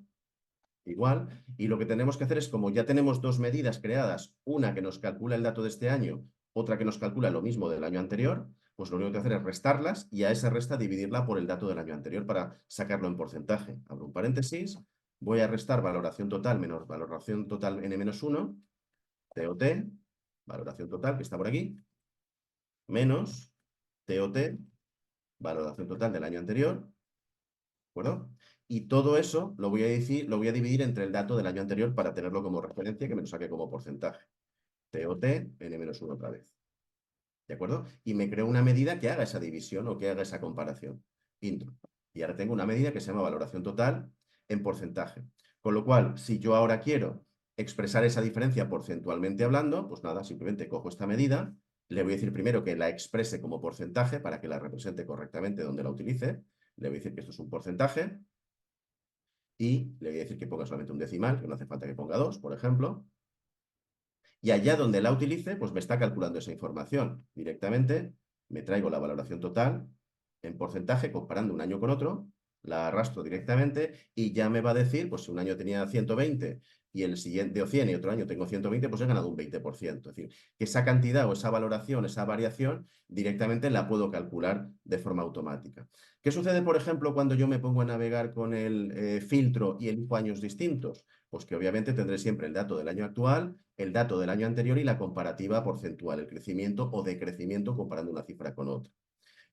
igual. Y lo que tenemos que hacer es, como ya tenemos dos medidas creadas, una que nos calcula el dato de este año, otra que nos calcula lo mismo del año anterior, pues lo único que hacer es restarlas y a esa resta dividirla por el dato del año anterior para sacarlo en porcentaje. Abro un paréntesis, voy a restar valoración total menos valoración total n-1, TOT, valoración total, que está por aquí, menos TOT, valoración total del año anterior, ¿de acuerdo? Y todo eso lo voy a dividir entre el dato del año anterior para tenerlo como referencia, que me lo saque como porcentaje. TOT, n-1 otra vez. ¿De acuerdo? Y me creo una medida que haga esa división o que haga esa comparación. Intro. Y ahora tengo una medida que se llama valoración total en porcentaje. Con lo cual, si yo ahora quiero expresar esa diferencia porcentualmente hablando, pues nada, simplemente cojo esta medida, le voy a decir primero que la exprese como porcentaje para que la represente correctamente donde la utilice. Le voy a decir que esto es un porcentaje y le voy a decir que ponga solamente un decimal, que no hace falta que ponga 2, por ejemplo. Y allá donde la utilice, pues me está calculando esa información. Directamente me traigo la valoración total en porcentaje comparando un año con otro, la arrastro directamente y ya me va a decir, pues si un año tenía 120 y el siguiente o 100 y otro año tengo 120, pues he ganado un 20%. Es decir, que esa cantidad o esa valoración, esa variación, directamente la puedo calcular de forma automática. ¿Qué sucede, por ejemplo, cuando yo me pongo a navegar con el filtro y elijo años distintos? Pues que obviamente tendré siempre el dato del año actual, el dato del año anterior y la comparativa porcentual, el crecimiento o decrecimiento comparando una cifra con otra.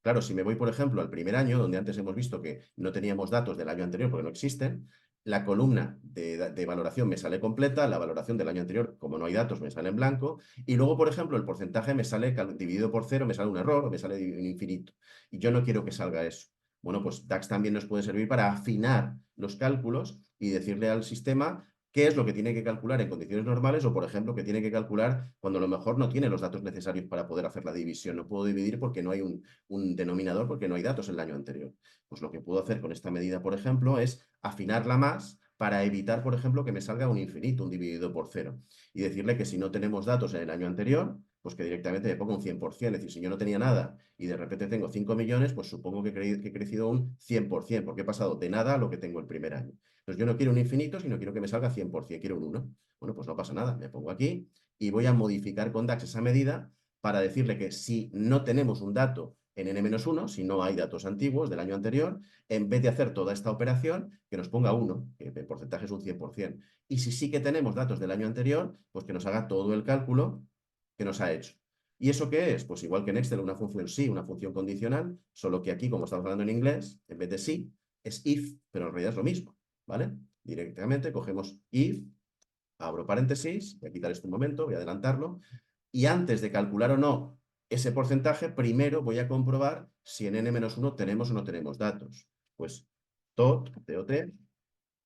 Claro, si me voy, por ejemplo, al primer año, donde antes hemos visto que no teníamos datos del año anterior porque no existen, la columna de valoración me sale completa, la valoración del año anterior, como no hay datos, me sale en blanco, y luego, por ejemplo, el porcentaje me sale dividido por cero, me sale un error o me sale un infinito. Y yo no quiero que salga eso. Bueno, pues DAX también nos puede servir para afinar los cálculos y decirle al sistema qué es lo que tiene que calcular en condiciones normales o, por ejemplo, que tiene que calcular cuando a lo mejor no tiene los datos necesarios para poder hacer la división. No puedo dividir porque no hay un denominador, porque no hay datos en el año anterior. Pues lo que puedo hacer con esta medida, por ejemplo, es afinarla más para evitar, por ejemplo, que me salga un infinito, un dividido por cero. Y decirle que si no tenemos datos en el año anterior, pues que directamente me ponga un 100%. Es decir, si yo no tenía nada y de repente tengo 5 millones, pues supongo que he crecido un 100%, porque he pasado de nada a lo que tengo el primer año. Entonces yo no quiero un infinito, sino quiero que me salga 100%, quiero un 1. Bueno, pues no pasa nada, me pongo aquí y voy a modificar con DAX esa medida para decirle que si no tenemos un dato en n-1, si no hay datos antiguos del año anterior, en vez de hacer toda esta operación, que nos ponga 1, que el porcentaje es un 100%. Y si sí que tenemos datos del año anterior, pues que nos haga todo el cálculo que nos ha hecho. ¿Y eso qué es? Pues igual que en Excel una función sí, una función condicional, solo que aquí, como estamos hablando en inglés, en vez de sí, es if, pero en realidad es lo mismo, ¿vale? Directamente cogemos if, abro paréntesis, voy a quitar esto un momento, voy a adelantarlo, y antes de calcular o no ese porcentaje, primero voy a comprobar si en n-1 tenemos o no tenemos datos. Pues TOT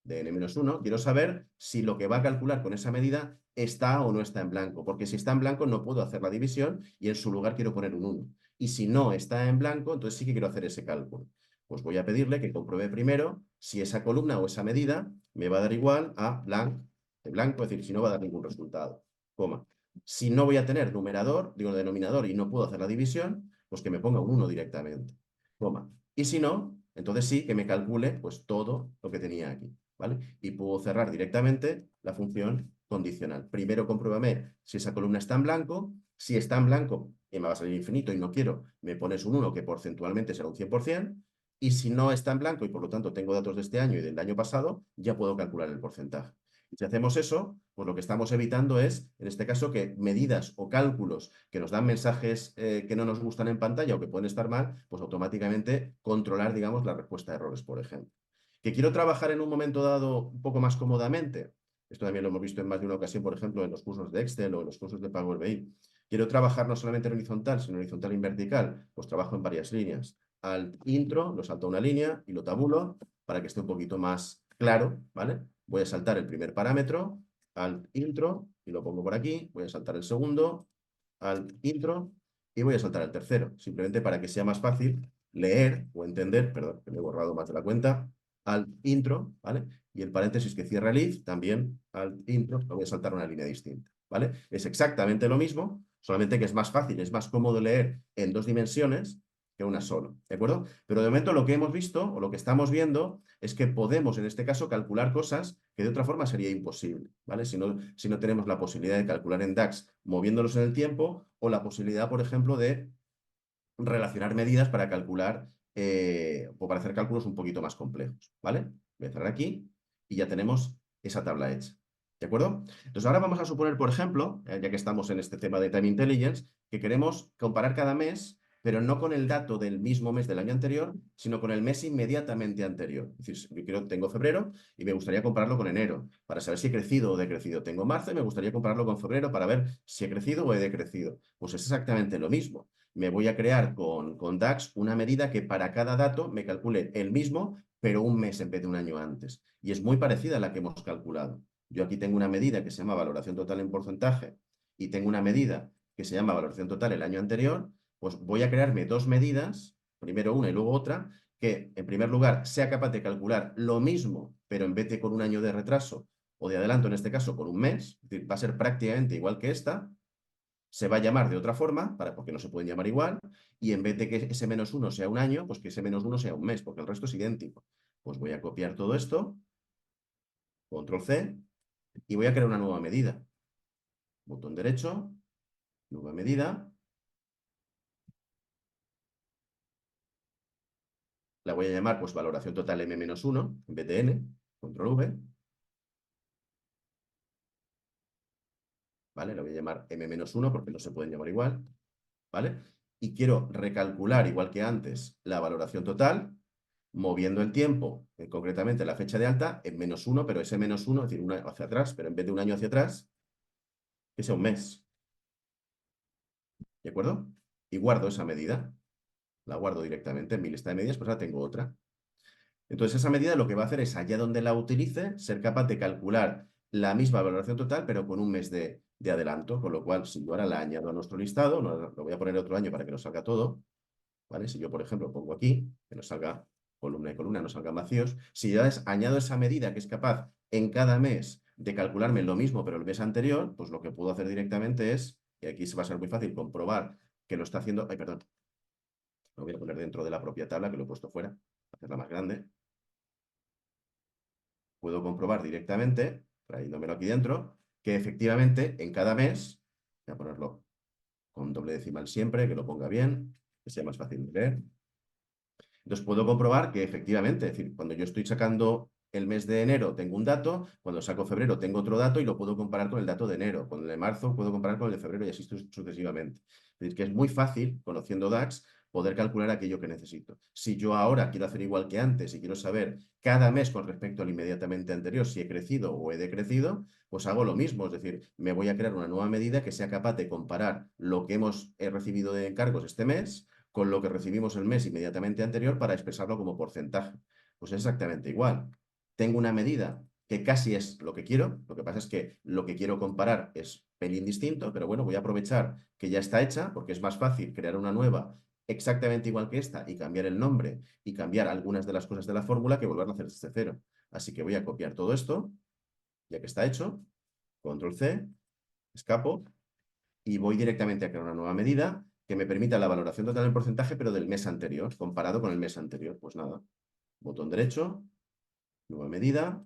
de n-1, quiero saber si lo que va a calcular con esa medida está o no está en blanco, porque si está en blanco no puedo hacer la división y en su lugar quiero poner un 1. Y si no está en blanco, entonces sí que quiero hacer ese cálculo. Pues voy a pedirle que compruebe primero si esa columna o esa medida me va a dar igual a de blanco, es decir, si no va a dar ningún resultado, coma. Si no voy a tener denominador y no puedo hacer la división, pues que me ponga un 1 directamente, coma. Y si no, entonces sí que me calcule pues todo lo que tenía aquí, ¿vale? Y puedo cerrar directamente la función condicional. Primero compruébame si esa columna está en blanco. Si está en blanco y me va a salir infinito y no quiero, me pones un 1 que porcentualmente será un 100%. Y si no está en blanco y por lo tanto tengo datos de este año y del año pasado, ya puedo calcular el porcentaje. Si hacemos eso, pues lo que estamos evitando es, en este caso, que medidas o cálculos que nos dan mensajes que no nos gustan en pantalla o que pueden estar mal, pues automáticamente controlar, digamos, la respuesta a errores, por ejemplo. ¿Que quiero trabajar en un momento dado un poco más cómodamente? Esto también lo hemos visto en más de una ocasión, por ejemplo, en los cursos de Excel o en los cursos de Power BI. Quiero trabajar no solamente en horizontal, sino en horizontal y en vertical. Pues trabajo en varias líneas. Al intro, lo salto a una línea y lo tabulo para que esté un poquito más claro, ¿vale? Voy a saltar el primer parámetro al intro y lo pongo por aquí. Voy a saltar el segundo al intro y voy a saltar el tercero, simplemente para que sea más fácil leer o entender, perdón, que me he borrado más de la cuenta, al intro, ¿vale? Y el paréntesis que cierra el if, también al intro, lo voy a saltar a una línea distinta, ¿vale? Es exactamente lo mismo, solamente que es más fácil, es más cómodo leer en 2 dimensiones que una sola, ¿de acuerdo? Pero de momento lo que hemos visto o lo que estamos viendo es que podemos, en este caso, calcular cosas que de otra forma sería imposible, ¿vale? Si no tenemos la posibilidad de calcular en DAX moviéndolos en el tiempo o la posibilidad, por ejemplo, de relacionar medidas para calcular o para hacer cálculos un poquito más complejos, ¿vale? Voy a cerrar aquí y ya tenemos esa tabla hecha, ¿de acuerdo? Entonces ahora vamos a suponer, por ejemplo, ya que estamos en este tema de Time Intelligence, que queremos comparar cada mes, pero no con el dato del mismo mes del año anterior, sino con el mes inmediatamente anterior. Es decir, yo tengo febrero y me gustaría compararlo con enero, para saber si he crecido o decrecido. Tengo marzo y me gustaría compararlo con febrero para ver si he crecido o he decrecido. Pues es exactamente lo mismo. Me voy a crear con DAX una medida que para cada dato me calcule el mismo, pero un mes en vez de un año antes. Y es muy parecida a la que hemos calculado. Yo aquí tengo una medida que se llama valoración total en porcentaje y tengo una medida que se llama valoración total el año anterior. Pues voy a crearme 2 medidas, primero una y luego otra, que en primer lugar sea capaz de calcular lo mismo, pero en vez de con un año de retraso o de adelanto, en este caso con un mes, es decir, va a ser prácticamente igual que esta. Se va a llamar de otra forma, porque no se pueden llamar igual, y en vez de que ese -1 sea un año, pues que ese -1 sea un mes, porque el resto es idéntico. Pues voy a copiar todo esto, control C, y voy a crear una nueva medida. Botón derecho, nueva medida. La voy a llamar pues valoración total M-1 en vez de N, control V. ¿Vale? La voy a llamar M-1 porque no se pueden llamar igual. ¿Vale? Y quiero recalcular, igual que antes, la valoración total, moviendo el tiempo, concretamente la fecha de alta, en -1, pero ese -1, es decir, un año hacia atrás, pero en vez de un año hacia atrás, que sea un mes. ¿De acuerdo? Y guardo esa medida. La guardo directamente en mi lista de medidas, pues ahora tengo otra. Entonces, esa medida lo que va a hacer es, allá donde la utilice, ser capaz de calcular la misma valoración total, pero con un mes de adelanto, con lo cual, si yo ahora la añado a nuestro listado, lo voy a poner otro año para que nos salga todo, ¿vale? Si yo, por ejemplo, pongo aquí, que nos salga columna y columna, nos salgan vacíos, si yo añado esa medida que es capaz en cada mes de calcularme lo mismo, pero el mes anterior, pues lo que puedo hacer directamente es, y aquí se va a ser muy fácil comprobar que lo está haciendo, ay, perdón, lo voy a poner dentro de la propia tabla, que lo he puesto fuera, hacerla más grande. Puedo comprobar directamente, trayéndomelo aquí dentro, que efectivamente en cada mes, voy a ponerlo con doble decimal siempre, que lo ponga bien, que sea más fácil de leer. Entonces puedo comprobar que efectivamente, es decir, cuando yo estoy sacando el mes de enero tengo un dato, cuando saco febrero tengo otro dato y lo puedo comparar con el dato de enero, con el de marzo puedo comparar con el de febrero y así sucesivamente. Es decir, que es muy fácil, conociendo DAX, poder calcular aquello que necesito. Si yo ahora quiero hacer igual que antes y quiero saber cada mes con respecto al inmediatamente anterior si he crecido o he decrecido, pues hago lo mismo, es decir, me voy a crear una nueva medida que sea capaz de comparar lo que he recibido de encargos este mes con lo que recibimos el mes inmediatamente anterior para expresarlo como porcentaje. Pues es exactamente igual. Tengo una medida que casi es lo que quiero, lo que pasa es que lo que quiero comparar es pelín distinto, pero bueno, voy a aprovechar que ya está hecha porque es más fácil crear una nueva exactamente igual que esta y cambiar el nombre y cambiar algunas de las cosas de la fórmula que volverlo a hacer desde cero. Así que voy a copiar todo esto, ya que está hecho, control C, escapo, y voy directamente a crear una nueva medida que me permita la valoración total en porcentaje, pero del mes anterior, comparado con el mes anterior. Pues nada, botón derecho, nueva medida.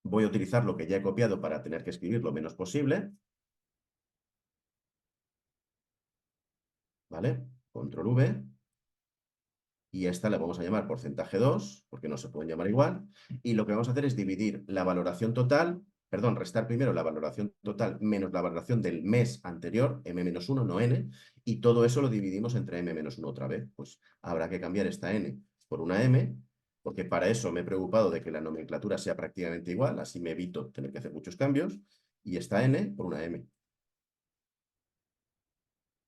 Voy a utilizar lo que ya he copiado para tener que escribir lo menos posible. ¿Vale? Control V. Y esta la vamos a llamar porcentaje 2, porque no se pueden llamar igual. Y lo que vamos a hacer es dividir la valoración total, perdón, restar primero la valoración total menos la valoración del mes anterior, M-1, no N, y todo eso lo dividimos entre M-1 otra vez. Pues habrá que cambiar esta N por una M, porque para eso me he preocupado de que la nomenclatura sea prácticamente igual, así me evito tener que hacer muchos cambios, y esta N por una M.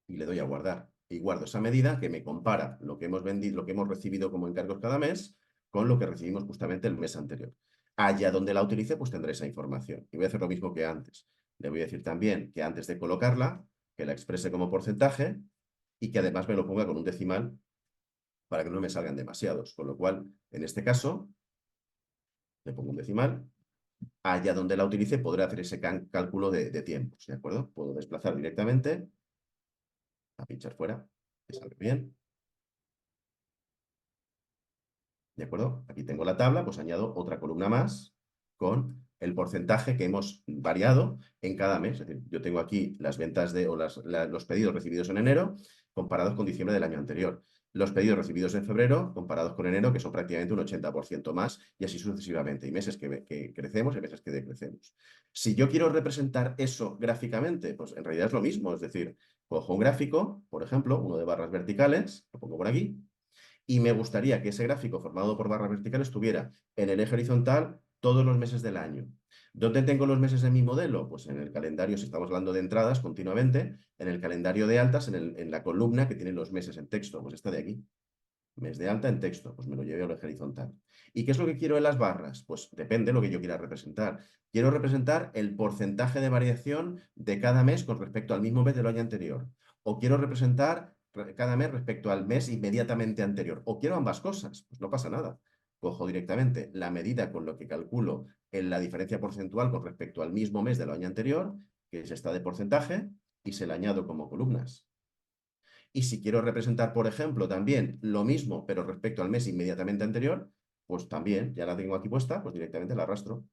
Y le doy a guardar. Y guardo esa medida que me compara lo que hemos vendido, lo que hemos recibido como encargos cada mes con lo que recibimos justamente el mes anterior. Allá donde la utilice, pues tendré esa información. Y voy a hacer lo mismo que antes. Le voy a decir también que antes de colocarla, que la exprese como porcentaje y que además me lo ponga con un decimal para que no me salgan demasiados. Con lo cual, en este caso, le pongo un decimal. Allá donde la utilice, podré hacer ese cálculo de tiempos, ¿de acuerdo? Puedo desplazar directamente a pinchar fuera, que salga bien. ¿De acuerdo? Aquí tengo la tabla, pues añado otra columna más con el porcentaje que hemos variado en cada mes. Es decir, yo tengo aquí las ventas o los pedidos recibidos en enero comparados con diciembre del año anterior. Los pedidos recibidos en febrero comparados con enero, que son prácticamente un 80% más, y así sucesivamente. Hay meses que crecemos y meses que decrecemos. Si yo quiero representar eso gráficamente, pues en realidad es lo mismo. Es decir, cojo un gráfico, por ejemplo, uno de barras verticales, lo pongo por aquí, y me gustaría que ese gráfico formado por barras verticales estuviera en el eje horizontal todos los meses del año. ¿Dónde tengo los meses de mi modelo? Pues en el calendario, si estamos hablando de entradas continuamente, en el calendario de altas, en la columna que tiene los meses en texto, pues esta de aquí. Mes de alta en texto, pues me lo llevo al eje horizontal. ¿Y qué es lo que quiero en las barras? Pues depende de lo que yo quiera representar. Quiero representar el porcentaje de variación de cada mes con respecto al mismo mes del año anterior. O quiero representar cada mes respecto al mes inmediatamente anterior. O quiero ambas cosas. Pues no pasa nada. Cojo directamente la medida con lo que calculo en la diferencia porcentual con respecto al mismo mes del año anterior, que es esta de porcentaje, y se la añado como columnas. Y si quiero representar, por ejemplo, también lo mismo, pero respecto al mes inmediatamente anterior, pues también, ya la tengo aquí puesta, pues directamente la arrastro.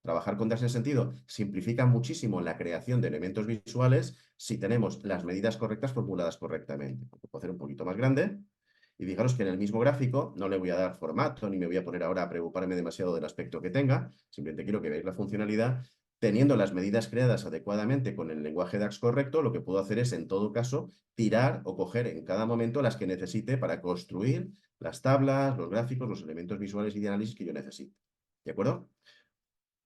Trabajar con DAX en ese sentido simplifica muchísimo la creación de elementos visuales si tenemos las medidas correctas formuladas correctamente. Lo puedo hacer un poquito más grande. Y fijaros que en el mismo gráfico no le voy a dar formato, ni me voy a poner ahora a preocuparme demasiado del aspecto que tenga. Simplemente quiero que veáis la funcionalidad. Teniendo las medidas creadas adecuadamente con el lenguaje DAX correcto, lo que puedo hacer es, en todo caso, tirar o coger en cada momento las que necesite para construir las tablas, los gráficos, los elementos visuales y de análisis que yo necesite. ¿De acuerdo?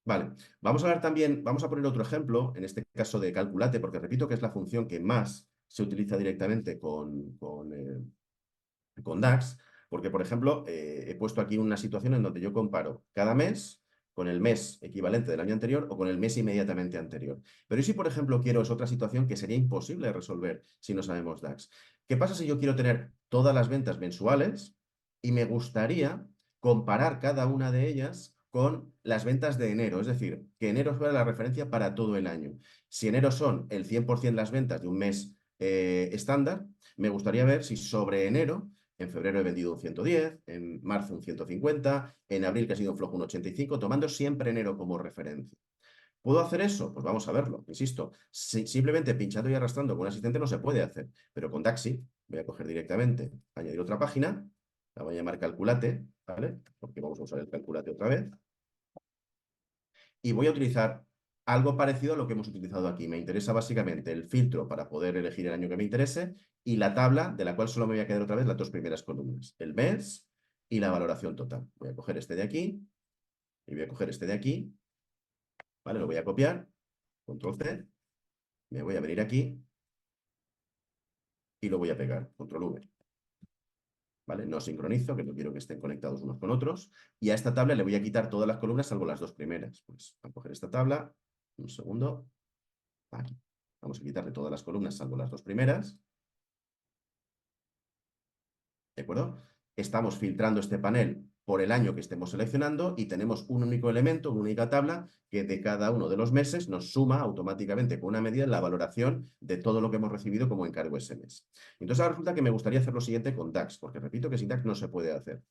Vale, vamos a hablar también, vamos a poner otro ejemplo, en este caso de calculate, porque repito que es la función que más se utiliza directamente con DAX, porque, por ejemplo, he puesto aquí una situación en donde yo comparo cada mes con el mes equivalente del año anterior o con el mes inmediatamente anterior. Pero ¿y si, por ejemplo, quiero, es otra situación que sería imposible de resolver si no sabemos DAX? ¿Qué pasa si yo quiero tener todas las ventas mensuales y me gustaría comparar cada una de ellas con las ventas de enero? Es decir, que enero fuera la referencia para todo el año. Si enero son el 100% las ventas de un mes estándar, me gustaría ver si sobre enero en febrero he vendido un 110, en marzo un 150, en abril que ha sido un flojo un 85, tomando siempre enero como referencia. ¿Puedo hacer eso? Pues vamos a verlo. Insisto, simplemente pinchando y arrastrando con un asistente no se puede hacer, pero con Daxi voy a coger directamente, añadir otra página, la voy a llamar Calculate, ¿vale? Porque vamos a usar el Calculate otra vez. Y voy a utilizar algo parecido a lo que hemos utilizado aquí. Me interesa básicamente el filtro para poder elegir el año que me interese y la tabla de la cual solo me voy a quedar otra vez las dos primeras columnas, el mes y la valoración total. Voy a coger este de aquí y voy a coger este de aquí, ¿vale? Lo voy a copiar, control C, me voy a venir aquí y lo voy a pegar, control V. ¿Vale? No sincronizo, que no quiero que estén conectados unos con otros. Y a esta tabla le voy a quitar todas las columnas salvo las dos primeras. Pues voy a coger esta tabla, un segundo, aquí. Vamos a quitarle todas las columnas salvo las dos primeras. ¿De acuerdo? Estamos filtrando este panel por el año que estemos seleccionando y tenemos un único elemento, una única tabla que de cada uno de los meses nos suma automáticamente con una medida la valoración de todo lo que hemos recibido como encargo ese mes. Entonces ahora resulta que me gustaría hacer lo siguiente con DAX, porque repito que sin DAX no se puede hacer.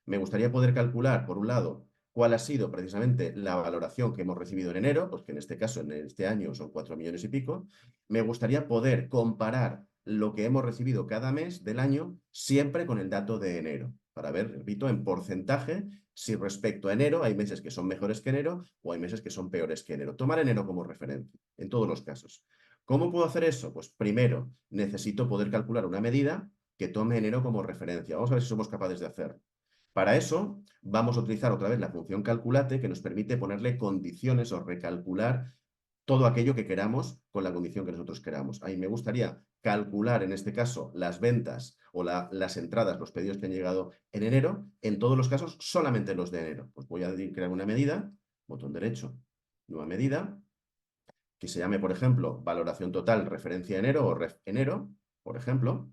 Me gustaría poder calcular, por un lado, cuál ha sido precisamente la valoración que hemos recibido en enero, pues que en este caso, en este año, son 4 millones y pico. Me gustaría poder comparar lo que hemos recibido cada mes del año siempre con el dato de enero, para ver, repito, en porcentaje, si respecto a enero hay meses que son mejores que enero o hay meses que son peores que enero. Tomar enero como referencia, en todos los casos. ¿Cómo puedo hacer eso? Pues primero, necesito poder calcular una medida que tome enero como referencia. Vamos a ver si somos capaces de hacerlo. Para eso, vamos a utilizar otra vez la función calculate, que nos permite ponerle condiciones o recalcular todo aquello que queramos con la condición que nosotros queramos. Ahí me gustaría calcular, en este caso, las ventas o las entradas, los pedidos que han llegado en enero, en todos los casos, solamente los de enero. Pues voy a crear una medida, botón derecho, nueva medida, que se llame, por ejemplo, valoración total, referencia enero o ref enero, por ejemplo,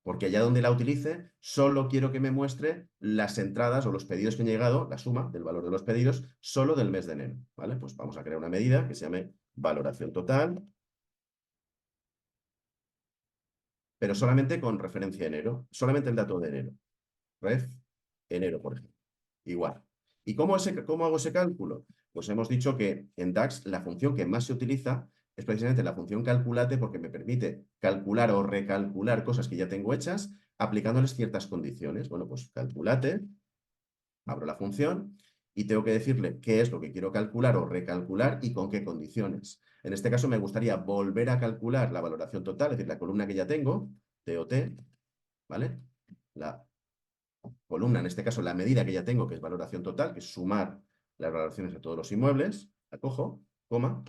porque allá donde la utilice, solo quiero que me muestre las entradas o los pedidos que han llegado, la suma del valor de los pedidos, solo del mes de enero, ¿vale? Pues vamos a crear una medida que se llame valoración total, pero solamente con referencia a enero, solamente el dato de enero. Ref, enero, por ejemplo. Igual. ¿Y cómo hago ese cálculo? Pues hemos dicho que en DAX la función que más se utiliza es precisamente la función calculate porque me permite calcular o recalcular cosas que ya tengo hechas aplicándoles ciertas condiciones. Bueno, pues calculate, abro la función y tengo que decirle qué es lo que quiero calcular o recalcular y con qué condiciones. En este caso me gustaría volver a calcular la valoración total, es decir, la columna que ya tengo, TOT, ¿vale? La columna, en este caso la medida que ya tengo, que es valoración total, que es sumar las valoraciones de todos los inmuebles, la cojo, coma,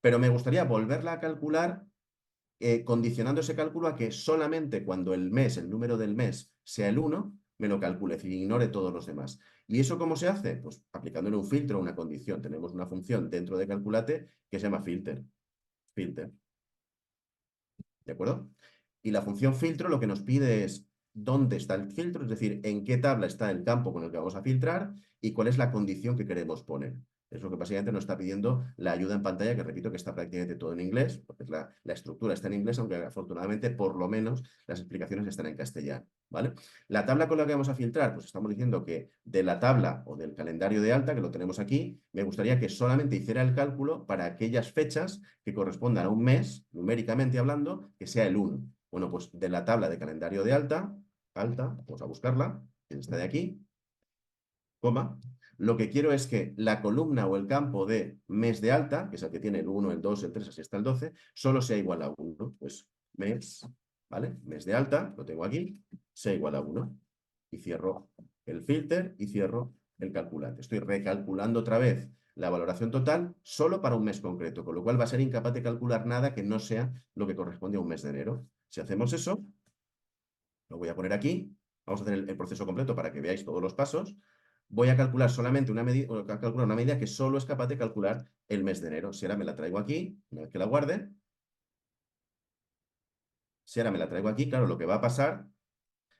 pero me gustaría volverla a calcular condicionando ese cálculo a que solamente cuando el mes, el número del mes, sea el 1, me lo calcule, es decir, ignore todos los demás. ¿Y eso cómo se hace? Pues aplicándole un filtro o una condición. Tenemos una función dentro de calculate que se llama filter. Filter. ¿De acuerdo? Y la función filtro lo que nos pide es dónde está el filtro, es decir, en qué tabla está el campo con el que vamos a filtrar y cuál es la condición que queremos poner. Es lo que básicamente nos está pidiendo la ayuda en pantalla, que repito que está prácticamente todo en inglés, porque la estructura está en inglés, aunque afortunadamente por lo menos las explicaciones están en castellano, ¿vale? La tabla con la que vamos a filtrar, pues estamos diciendo que de la tabla o del calendario de alta, que lo tenemos aquí, me gustaría que solamente hiciera el cálculo para aquellas fechas que correspondan a un mes, numéricamente hablando, que sea el 1. Bueno, pues de la tabla de calendario de alta, vamos a buscarla, que está de aquí, coma, lo que quiero es que la columna o el campo de mes de alta, que es el que tiene el 1, el 2, el 3, así hasta el 12, solo sea igual a 1. Pues mes, ¿vale? Mes de alta, lo tengo aquí, sea igual a 1. Y cierro el filter y cierro el calculante. Estoy recalculando otra vez la valoración total solo para un mes concreto, con lo cual va a ser incapaz de calcular nada que no sea lo que corresponde a un mes de enero. Si hacemos eso, lo voy a poner aquí, vamos a hacer el proceso completo para que veáis todos los pasos. Voy a calcular solamente una medida que solo es capaz de calcular el mes de enero. Si ahora me la traigo aquí, una vez que la guarde, si ahora me la traigo aquí, claro, lo que va a pasar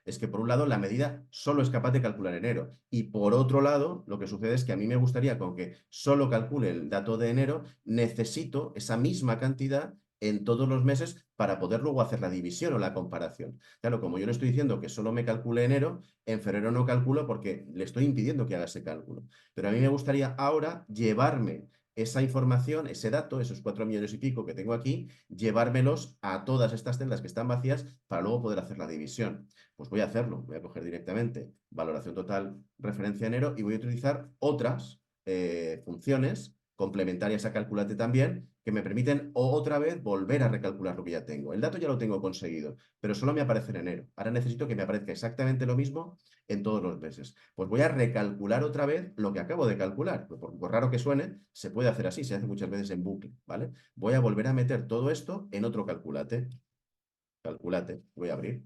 es que por un lado la medida solo es capaz de calcular enero y por otro lado lo que sucede es que a mí me gustaría con que solo calcule el dato de enero, necesito esa misma cantidad en todos los meses para poder luego hacer la división o la comparación. Claro, como yo le estoy diciendo que solo me calcule enero, en febrero no calculo porque le estoy impidiendo que haga ese cálculo. Pero a mí me gustaría ahora llevarme esa información, ese dato, esos 4 millones y pico que tengo aquí, llevármelos a todas estas celdas que están vacías para luego poder hacer la división. Pues voy a hacerlo, voy a coger directamente valoración total, referencia enero y voy a utilizar otras funciones complementarias a calculate también que me permiten otra vez volver a recalcular lo que ya tengo. El dato ya lo tengo conseguido, pero solo me aparece en enero. Ahora necesito que me aparezca exactamente lo mismo en todos los meses. Pues voy a recalcular otra vez lo que acabo de calcular. Por raro que suene, se puede hacer así, se hace muchas veces en bucle, ¿vale? Voy a volver a meter todo esto en otro calculate. Calculate, voy a abrir.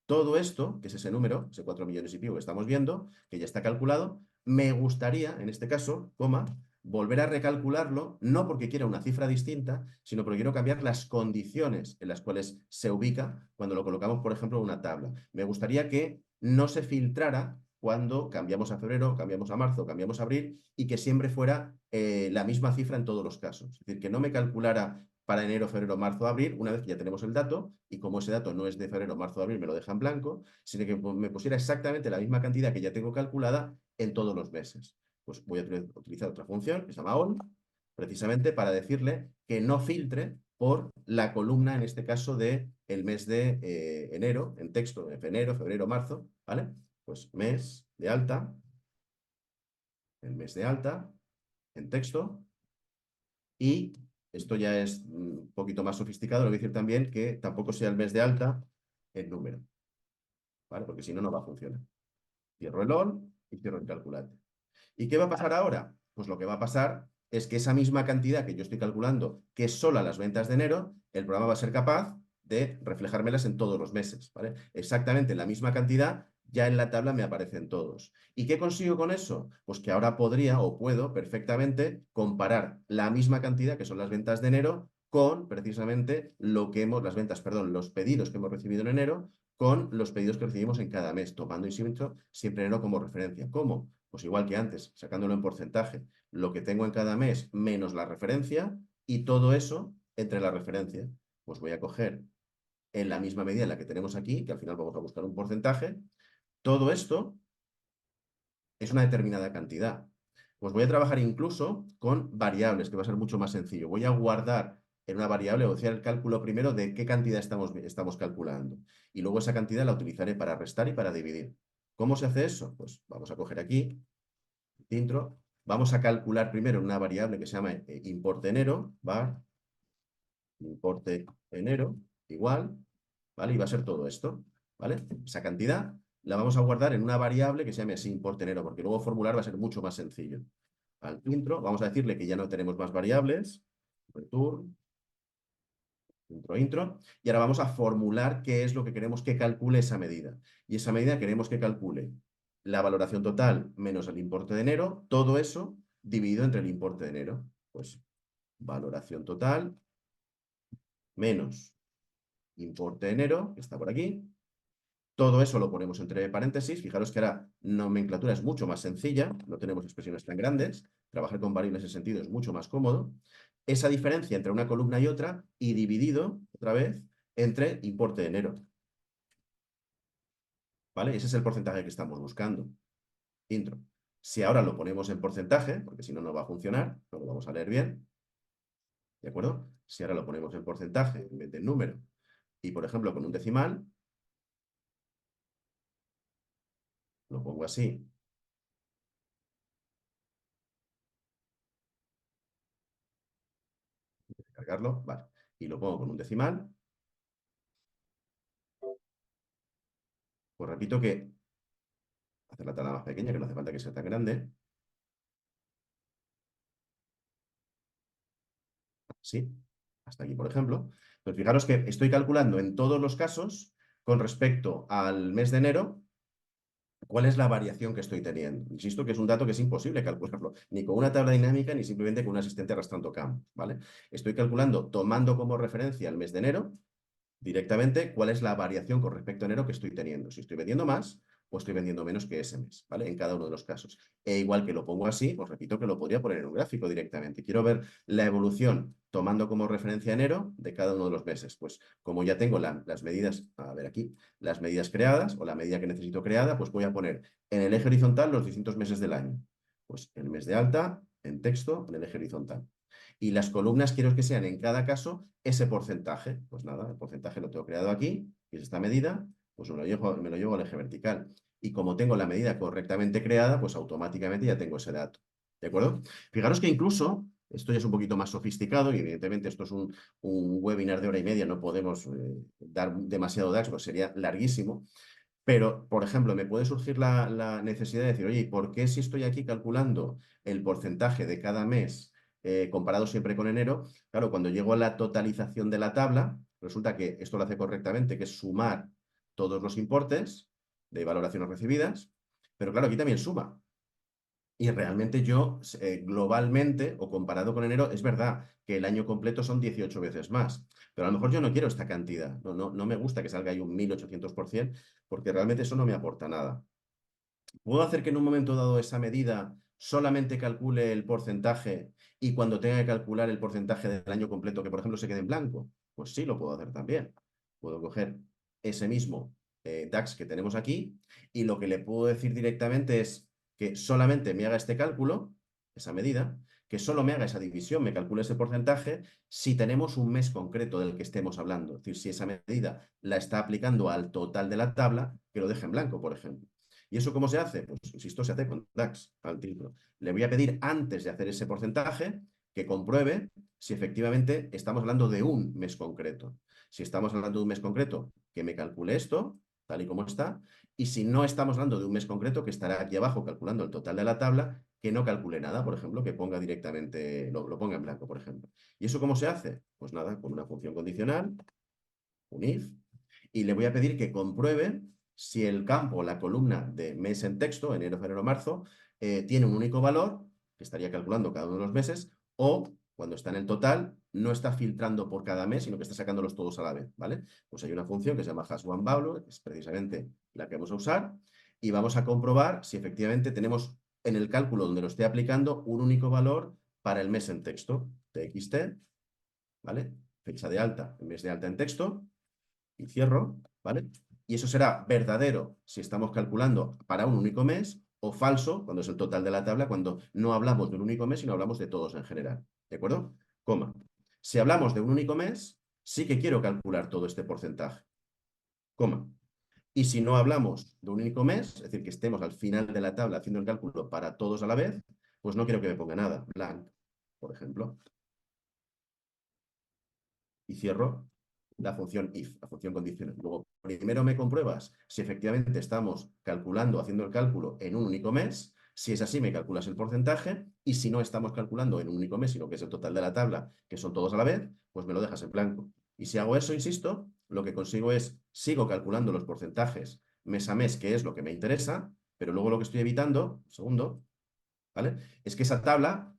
Todo esto, que es ese número, ese 4 millones y pico que estamos viendo, que ya está calculado, me gustaría, en este caso, coma, volver a recalcularlo, no porque quiera una cifra distinta, sino porque quiero cambiar las condiciones en las cuales se ubica cuando lo colocamos, por ejemplo, en una tabla. Me gustaría que no se filtrara cuando cambiamos a febrero, cambiamos a marzo, cambiamos a abril y que siempre fuera la misma cifra en todos los casos. Es decir, que no me calculara para enero, febrero, marzo, abril, una vez que ya tenemos el dato, y como ese dato no es de febrero, marzo, abril, me lo deja en blanco, sino que me pusiera exactamente la misma cantidad que ya tengo calculada en todos los meses. Pues voy a utilizar otra función que se llama on, precisamente para decirle que no filtre por la columna, en este caso, de el mes de enero, en texto, de enero, febrero, marzo, ¿vale? Pues mes de alta, el mes de alta, en texto, y esto ya es un poquito más sofisticado, lo voy a decir también que tampoco sea el mes de alta en número, ¿vale? Porque si no, no va a funcionar. Cierro el on y cierro el calculante. ¿Y qué va a pasar ahora? Pues lo que va a pasar es que esa misma cantidad que yo estoy calculando, que es sola las ventas de enero, el programa va a ser capaz de reflejármelas en todos los meses, ¿vale? Exactamente la misma cantidad, ya en la tabla me aparecen todos. ¿Y qué consigo con eso? Pues que ahora podría o puedo perfectamente comparar la misma cantidad, que son las ventas de enero, con precisamente lo que hemos, las ventas, perdón, los pedidos que hemos recibido en enero, con los pedidos que recibimos en cada mes, tomando siempre enero como referencia. ¿Cómo? Pues igual que antes, sacándolo en porcentaje, lo que tengo en cada mes menos la referencia y todo eso entre la referencia. Pues voy a coger en la misma medida en la que tenemos aquí, que al final vamos a buscar un porcentaje, todo esto es una determinada cantidad. Pues voy a trabajar incluso con variables, que va a ser mucho más sencillo. Voy a guardar en una variable, o sea, el cálculo primero de qué cantidad estamos calculando. Y luego esa cantidad la utilizaré para restar y para dividir. ¿Cómo se hace eso? Pues vamos a coger aquí intro, vamos a calcular primero una variable que se llama importe enero, var importe enero, igual, ¿vale? Y va a ser todo esto, ¿vale? Esa cantidad la vamos a guardar en una variable que se llame así importe enero, porque luego formular va a ser mucho más sencillo. Al intro, vamos a decirle que ya no tenemos más variables, return, intro, y ahora vamos a formular qué es lo que queremos que calcule esa medida. Y esa medida queremos que calcule la valoración total menos el importe de enero, todo eso dividido entre el importe de enero. Pues valoración total menos importe de enero, que está por aquí. Todo eso lo ponemos entre paréntesis. Fijaros que ahora nomenclatura es mucho más sencilla, no tenemos expresiones tan grandes. Trabajar con variables en ese sentido es mucho más cómodo. Esa diferencia entre una columna y otra y dividido, otra vez, entre importe de enero. ¿Vale? Ese es el porcentaje que estamos buscando. Intro. Si ahora lo ponemos en porcentaje, porque si no, no va a funcionar, no lo vamos a leer bien, ¿de acuerdo? Si ahora lo ponemos en porcentaje en vez de en número y, por ejemplo, con un decimal, lo pongo así. Cargarlo, vale. Y lo pongo con un decimal. Pues repito que hacer la tabla más pequeña, que no hace falta que sea tan grande. Sí, hasta aquí, por ejemplo. Pues fijaros que estoy calculando en todos los casos, con respecto al mes de enero, cuál es la variación que estoy teniendo. Insisto que es un dato que es imposible calcularlo, ni con una tabla dinámica, ni simplemente con un asistente arrastrando campos, ¿vale? Estoy calculando, tomando como referencia el mes de enero, directamente cuál es la variación con respecto a enero que estoy teniendo. Si estoy vendiendo más o estoy vendiendo menos que ese mes, ¿vale? En cada uno de los casos. E igual que lo pongo así, os repito que lo podría poner en un gráfico directamente. Quiero ver la evolución tomando como referencia enero de cada uno de los meses. Pues como ya tengo las medidas, a ver aquí, las medidas creadas o la medida que necesito creada, pues voy a poner en el eje horizontal los distintos meses del año. Pues el mes de alta, en texto, en el eje horizontal. Y las columnas quiero que sean en cada caso ese porcentaje. Pues nada, el porcentaje lo tengo creado aquí, que es esta medida, pues me lo llevo al eje vertical. Y como tengo la medida correctamente creada, pues automáticamente ya tengo ese dato. ¿De acuerdo? Fijaros que incluso, esto ya es un poquito más sofisticado y evidentemente esto es un webinar de hora y media, no podemos dar demasiado DAX, pues sería larguísimo. Pero, por ejemplo, me puede surgir la necesidad de decir, oye, ¿por qué si estoy aquí calculando el porcentaje de cada mes comparado siempre con enero? Claro, cuando llego a la totalización de la tabla, resulta que esto lo hace correctamente, que es sumar todos los importes de valoraciones recibidas, pero claro, aquí también suma. Y realmente yo, globalmente, o comparado con enero, es verdad que el año completo son 18 veces más. Pero a lo mejor yo no quiero esta cantidad. No me gusta que salga ahí un 1800%, porque realmente eso no me aporta nada. ¿Puedo hacer que en un momento dado esa medida solamente calcule el porcentaje y cuando tenga que calcular el porcentaje del año completo, que por ejemplo se quede en blanco? Pues sí, lo puedo hacer también. Puedo coger ese mismo DAX que tenemos aquí y lo que le puedo decir directamente es que solamente me haga este cálculo, esa medida, que solo me haga esa división, me calcule ese porcentaje si tenemos un mes concreto del que estemos hablando. Es decir, si esa medida la está aplicando al total de la tabla, que lo deje en blanco, por ejemplo. ¿Y eso cómo se hace? Pues, insisto, se hace con DAX al título. Le voy a pedir, antes de hacer ese porcentaje, que compruebe si efectivamente estamos hablando de un mes concreto. Si estamos hablando de un mes concreto, que me calcule esto, tal y como está, y si no estamos hablando de un mes concreto, que estará aquí abajo calculando el total de la tabla, que no calcule nada, por ejemplo, que ponga directamente, lo ponga en blanco, por ejemplo. ¿Y eso cómo se hace? Pues nada, con una función condicional, un if, y le voy a pedir que compruebe si el campo, la columna de mes en texto, enero, febrero, marzo, tiene un único valor, que estaría calculando cada uno de los meses, o cuando está en el total, no está filtrando por cada mes, sino que está sacándolos todos a la vez, ¿vale? Pues hay una función que se llama hash1value, que es precisamente la que vamos a usar, y vamos a comprobar si efectivamente tenemos en el cálculo donde lo esté aplicando un único valor para el mes en texto, txt, ¿vale? Fecha de alta en vez de alta en texto, y cierro, ¿vale? Y eso será verdadero si estamos calculando para un único mes o falso cuando es el total de la tabla, cuando no hablamos de un único mes, sino hablamos de todos en general. ¿De acuerdo? Coma. Si hablamos de un único mes, sí que quiero calcular todo este porcentaje. Coma. Y si no hablamos de un único mes, es decir, que estemos al final de la tabla haciendo el cálculo para todos a la vez, pues no quiero que me ponga nada. Blank, por ejemplo. Y cierro la función if, la función condicional. Luego, primero me compruebas si efectivamente estamos calculando, haciendo el cálculo en un único mes. Si es así, me calculas el porcentaje. Y si no estamos calculando en un único mes, sino que es el total de la tabla, que son todos a la vez, pues me lo dejas en blanco. Y si hago eso, insisto, lo que consigo es, sigo calculando los porcentajes mes a mes, que es lo que me interesa, pero luego lo que estoy evitando, segundo, ¿vale? Es que esa tabla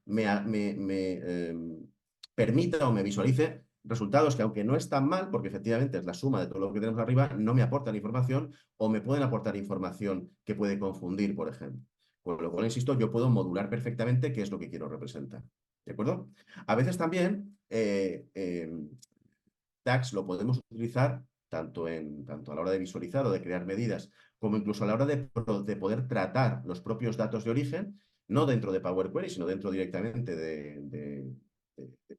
permita o me visualice resultados que, aunque no están mal, porque efectivamente es la suma de todo lo que tenemos arriba, no me aportan información o me pueden aportar información que puede confundir, por ejemplo. Con lo cual, insisto, yo puedo modular perfectamente qué es lo que quiero representar. ¿De acuerdo? A veces también DAX lo podemos utilizar tanto a la hora de visualizar o de crear medidas, como incluso a la hora de poder tratar los propios datos de origen, no dentro de Power Query, sino dentro directamente de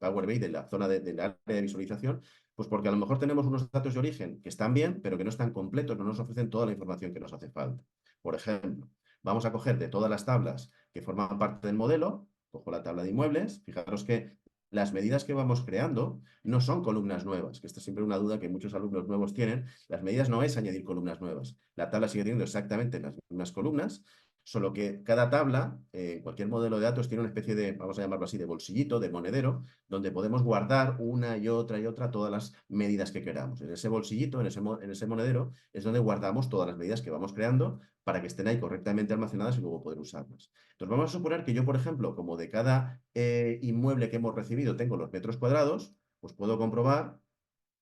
Power BI, de la zona del área de visualización, pues porque a lo mejor tenemos unos datos de origen que están bien, pero que no están completos, no nos ofrecen toda la información que nos hace falta. Por ejemplo, vamos a coger de todas las tablas que forman parte del modelo, cojo la tabla de inmuebles, fijaros que las medidas que vamos creando no son columnas nuevas, que esta es siempre una duda que muchos alumnos nuevos tienen. Las medidas no es añadir columnas nuevas. La tabla sigue teniendo exactamente las mismas columnas, solo que cada tabla, cualquier modelo de datos, tiene una especie de, vamos a llamarlo así, de bolsillito, de monedero, donde podemos guardar una y otra todas las medidas que queramos. En ese bolsillito, en ese monedero, es donde guardamos todas las medidas que vamos creando para que estén ahí correctamente almacenadas y luego poder usarlas. Entonces vamos a suponer que yo, por ejemplo, como de cada inmueble que hemos recibido tengo los metros cuadrados, pues puedo comprobar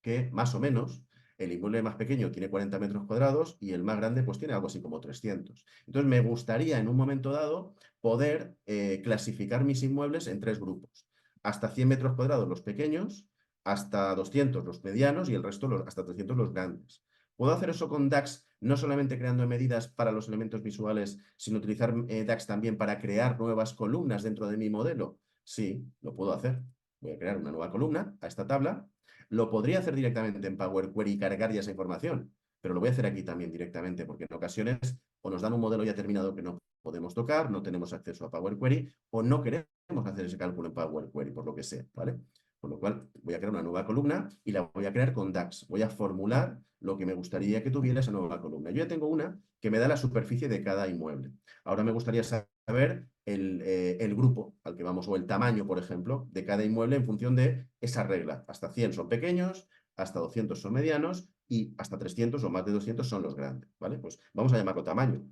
que más o menos el inmueble más pequeño tiene 40 metros cuadrados y el más grande pues tiene algo así como 300. Entonces me gustaría en un momento dado poder clasificar mis inmuebles en 3 grupos. Hasta 100 metros cuadrados los pequeños, hasta 200 los medianos y el resto hasta 300 los grandes. ¿Puedo hacer eso con DAX no solamente creando medidas para los elementos visuales, sino utilizar DAX también para crear nuevas columnas dentro de mi modelo? Sí, lo puedo hacer. Voy a crear una nueva columna a esta tabla. Lo podría hacer directamente en Power Query y cargar ya esa información, pero lo voy a hacer aquí también directamente, porque en ocasiones o nos dan un modelo ya terminado que no podemos tocar, no tenemos acceso a Power Query o no queremos hacer ese cálculo en Power Query, por lo que sea, ¿vale? Con lo cual voy a crear una nueva columna y la voy a crear con DAX. Voy a formular lo que me gustaría que tuviera esa nueva columna. Yo ya tengo una que me da la superficie de cada inmueble. Ahora me gustaría saber el grupo al que vamos, o el tamaño, por ejemplo, de cada inmueble en función de esa regla. Hasta 100 son pequeños, hasta 200 son medianos y hasta 300 o más de 200 son los grandes, ¿vale? Pues vamos a llamarlo tamaño.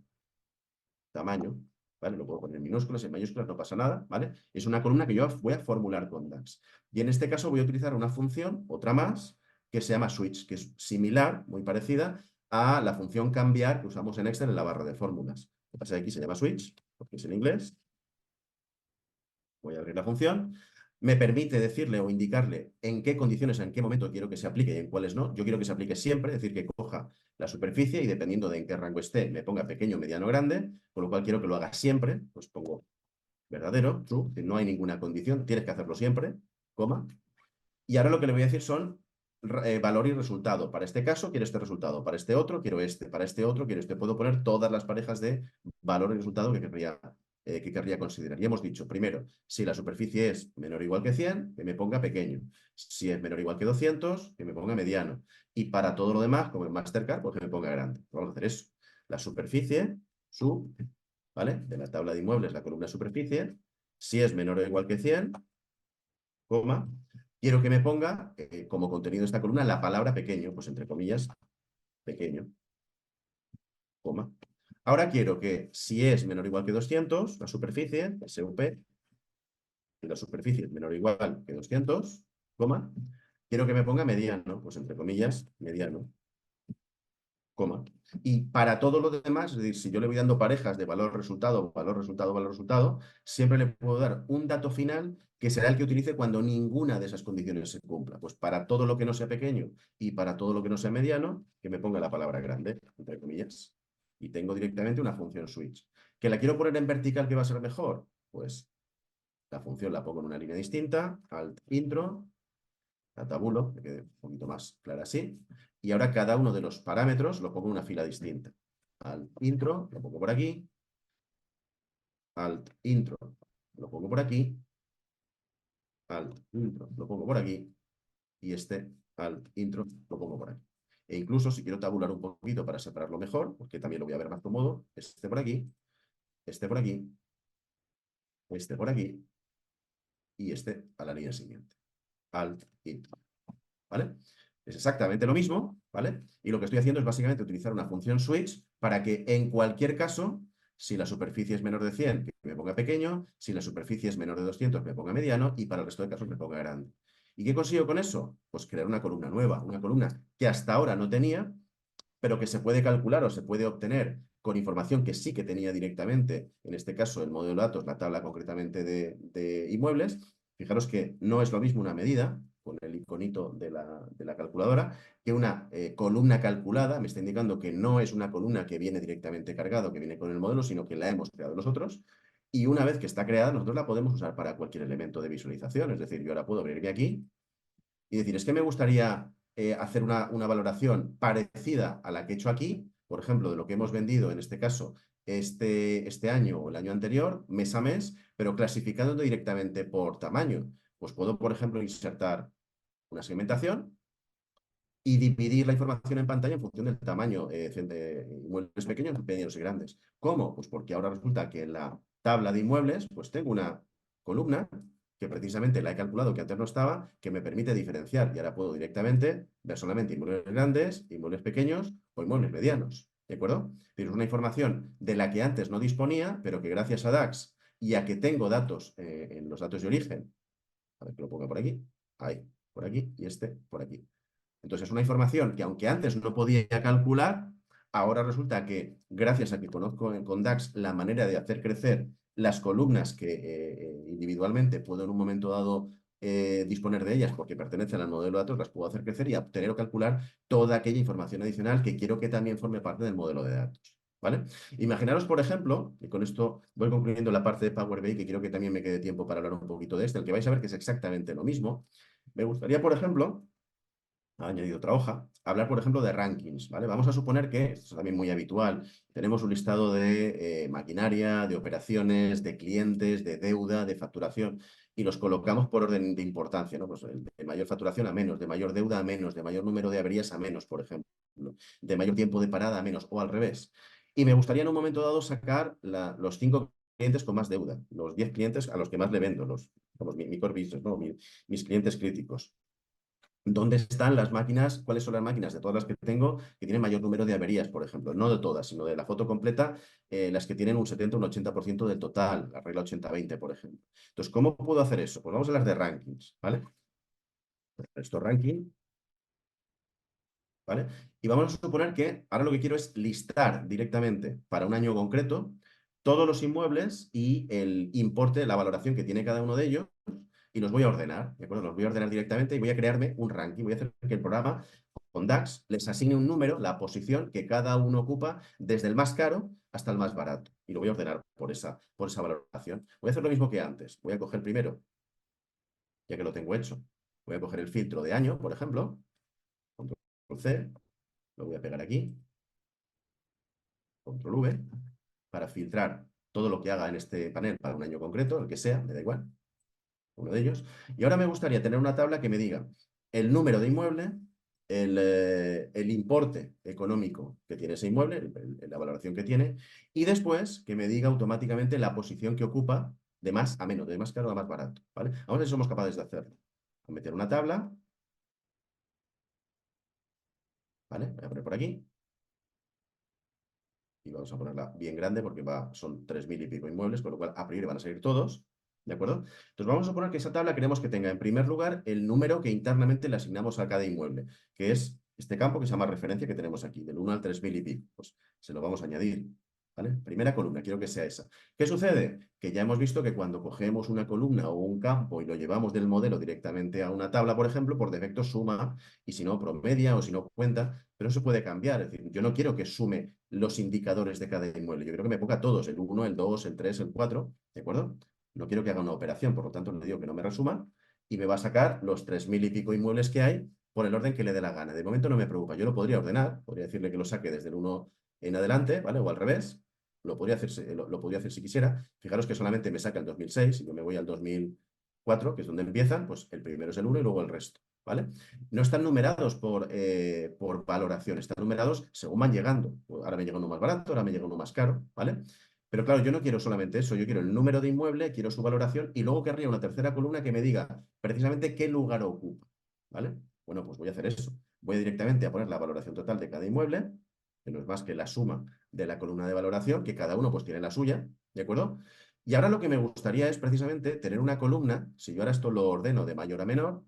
Tamaño. ¿vale? Lo puedo poner en minúsculas, en mayúsculas, no pasa nada, ¿vale? Es una columna que yo voy a formular con DAX. Y en este caso voy a utilizar una función, otra más, que se llama switch, que es similar, muy parecida a la función cambiar que usamos en Excel en la barra de fórmulas. Lo que pasa es que aquí se llama switch, porque es en inglés. Voy a abrir la función. Me permite decirle o indicarle en qué condiciones, en qué momento quiero que se aplique y en cuáles no. Yo quiero que se aplique siempre, es decir, que coja la superficie y dependiendo de en qué rango esté, me ponga pequeño, mediano o grande, con lo cual quiero que lo haga siempre. Pues pongo verdadero, true, que no hay ninguna condición, tienes que hacerlo siempre, coma. Y ahora lo que le voy a decir son valor y resultado. Para este caso quiero este resultado, para este otro quiero este, para este otro quiero este. Puedo poner todas las parejas de valor y resultado que querría considerar. Y hemos dicho, primero, si la superficie es menor o igual que 100, que me ponga pequeño. Si es menor o igual que 200, que me ponga mediano. Y para todo lo demás, como en Mastercard, pues que me ponga grande. Vamos a hacer eso. La superficie, ¿vale? De la tabla de inmuebles, la columna superficie. Si es menor o igual que 100, coma, quiero que me ponga como contenido de esta columna la palabra pequeño, pues entre comillas, pequeño, coma. Ahora quiero que si es menor o igual que 200, la superficie, SUP, y la superficie es menor o igual que 200, coma, quiero que me ponga mediano, pues entre comillas, mediano, coma. Y para todo lo demás, es decir, si yo le voy dando parejas de valor, resultado, valor, resultado, valor, resultado, siempre le puedo dar un dato final que será el que utilice cuando ninguna de esas condiciones se cumpla. Pues para todo lo que no sea pequeño y para todo lo que no sea mediano, que me ponga la palabra grande, entre comillas. Y tengo directamente una función switch. ¿Que la quiero poner en vertical que va a ser mejor? Pues la función la pongo en una línea distinta, alt intro, la tabulo, que quede un poquito más clara así. Y ahora cada uno de los parámetros lo pongo en una fila distinta. Alt intro, lo pongo por aquí. Alt intro, lo pongo por aquí. Alt intro, lo pongo por aquí. Y este alt intro lo pongo por aquí. E incluso si quiero tabular un poquito para separarlo mejor, porque también lo voy a ver más cómodo, este por aquí, este por aquí, este por aquí y este a la línea siguiente. Alt intro. ¿Vale? Es exactamente lo mismo, ¿vale? Y lo que estoy haciendo es básicamente utilizar una función switch para que en cualquier caso, si la superficie es menor de 100, que me ponga pequeño, si la superficie es menor de 200, me ponga mediano y para el resto de casos me ponga grande. ¿Y qué consigo con eso? Pues crear una columna nueva, una columna que hasta ahora no tenía, pero que se puede calcular o se puede obtener con información que sí que tenía directamente, en este caso el modelo de datos, la tabla concretamente de inmuebles. Fijaros que no es lo mismo una medida, con el iconito de la calculadora, que una columna calculada. Me está indicando que no es una columna que viene directamente cargada, que viene con el modelo, sino que la hemos creado nosotros. Y una vez que está creada, nosotros la podemos usar para cualquier elemento de visualización. Es decir, yo ahora puedo abrirme aquí y decir, es que me gustaría hacer una valoración parecida a la que he hecho aquí, por ejemplo, de lo que hemos vendido, en este caso, este año o el año anterior, mes a mes, pero clasificando directamente por tamaño. Pues puedo, por ejemplo, insertar una segmentación y dividir la información en pantalla en función del tamaño de inmuebles pequeños, medianos y grandes. ¿Cómo? Pues porque ahora resulta que en la tabla de inmuebles pues tengo una columna que precisamente la he calculado que antes no estaba, que me permite diferenciar y ahora puedo directamente ver solamente inmuebles grandes, inmuebles pequeños o inmuebles medianos. ¿De acuerdo? Pero es una información de la que antes no disponía, pero que gracias a DAX y a que tengo datos en los datos de origen, a ver que lo ponga por aquí, ahí, por aquí y este por aquí. Entonces es una información que aunque antes no podía calcular, ahora resulta que gracias a que conozco con DAX la manera de hacer crecer las columnas que individualmente puedo en un momento dado disponer de ellas porque pertenecen al modelo de datos, las puedo hacer crecer y obtener o calcular toda aquella información adicional que quiero que también forme parte del modelo de datos. ¿Vale? Imaginaros, por ejemplo, y con esto voy concluyendo la parte de Power BI, que quiero que también me quede tiempo para hablar un poquito de este, el que vais a ver que es exactamente lo mismo. Me gustaría, por ejemplo, ha añadido otra hoja, hablar, por ejemplo, de rankings, ¿vale? Vamos a suponer que, esto es también muy habitual, tenemos un listado de maquinaria, de operaciones, de clientes, de deuda, de facturación, y los colocamos por orden de importancia, ¿no? Pues de mayor facturación a menos, de mayor deuda a menos, de mayor número de averías a menos, por ejemplo, de mayor tiempo de parada a menos, o al revés. Y me gustaría en un momento dado sacar los 5 clientes con más deuda, los 10 clientes a los que más le vendo, mi core business, ¿no? Mis clientes críticos. ¿dónde están las máquinas? ¿Cuáles son las máquinas de todas las que tengo que tienen mayor número de averías, por ejemplo? No de todas, sino de la foto completa, las que tienen un 70 o un 80% del total, la regla 80-20, por ejemplo. Entonces, ¿cómo puedo hacer eso? Pues vamos a hablar de rankings, ¿vale? Esto ranking, ¿vale? Y vamos a suponer que ahora lo que quiero es listar directamente para un año concreto todos los inmuebles y el importe, la valoración que tiene cada uno de ellos, y los voy a ordenar, ¿de acuerdo? Los voy a ordenar directamente y voy a crearme un ranking. Voy a hacer que el programa con DAX les asigne un número, la posición que cada uno ocupa desde el más caro hasta el más barato. Y lo voy a ordenar por esa valoración. Voy a hacer lo mismo que antes. Voy a coger primero, ya que lo tengo hecho, voy a coger el filtro de año, por ejemplo, control C, lo voy a pegar aquí, control V, para filtrar todo lo que haga en este panel para un año concreto, el que sea, me da igual, uno de ellos. Y ahora me gustaría tener una tabla que me diga el número de inmueble, el importe económico que tiene ese inmueble, la valoración que tiene, y después que me diga automáticamente la posición que ocupa de más a menos, de más caro a más barato, ¿vale? Vamos a ver si somos capaces de hacerlo. Voy a meter una tabla, ¿vale? Voy a poner por aquí. Y vamos a ponerla bien grande porque son 3.000 y pico inmuebles, con lo cual a priori van a salir todos, ¿de acuerdo? Entonces vamos a suponer que esa tabla queremos que tenga en primer lugar el número que internamente le asignamos a cada inmueble, que es este campo que se llama referencia que tenemos aquí, del 1 al 3.000 y pico. Pues se lo vamos a añadir, ¿vale? Primera columna, quiero que sea esa. ¿Qué sucede? Que ya hemos visto que cuando cogemos una columna o un campo y lo llevamos del modelo directamente a una tabla, por ejemplo, por defecto suma, y si no promedia o si no cuenta, pero eso puede cambiar. Es decir, yo no quiero que sume los indicadores de cada inmueble. Yo creo que me ponga todos, el 1, el 2, el 3, el 4, ¿de acuerdo? No quiero que haga una operación, por lo tanto le digo que no me resuma y me va a sacar los 3.000 y pico inmuebles que hay por el orden que le dé la gana. De momento no me preocupa. Yo lo podría ordenar, podría decirle que lo saque desde el 1 en adelante, ¿vale? O al revés. Lo podría hacer, lo podría hacer si quisiera. Fijaros que solamente me saca el 2006 y yo me voy al 2004, que es donde empiezan, pues el primero es el 1 y luego el resto, ¿vale? No están numerados por valoración, están numerados según van llegando. Ahora me llega uno más barato, ahora me llega uno más caro, ¿vale? Pero claro, yo no quiero solamente eso, yo quiero el número de inmueble, quiero su valoración y luego querría una tercera columna que me diga precisamente qué lugar ocupa, ¿vale? Bueno, pues voy a hacer eso. Voy directamente a poner la valoración total de cada inmueble, que no es más que la suma de la columna de valoración, que cada uno pues tiene la suya, ¿de acuerdo? Y ahora lo que me gustaría es precisamente tener una columna, si yo ahora esto lo ordeno de mayor a menor,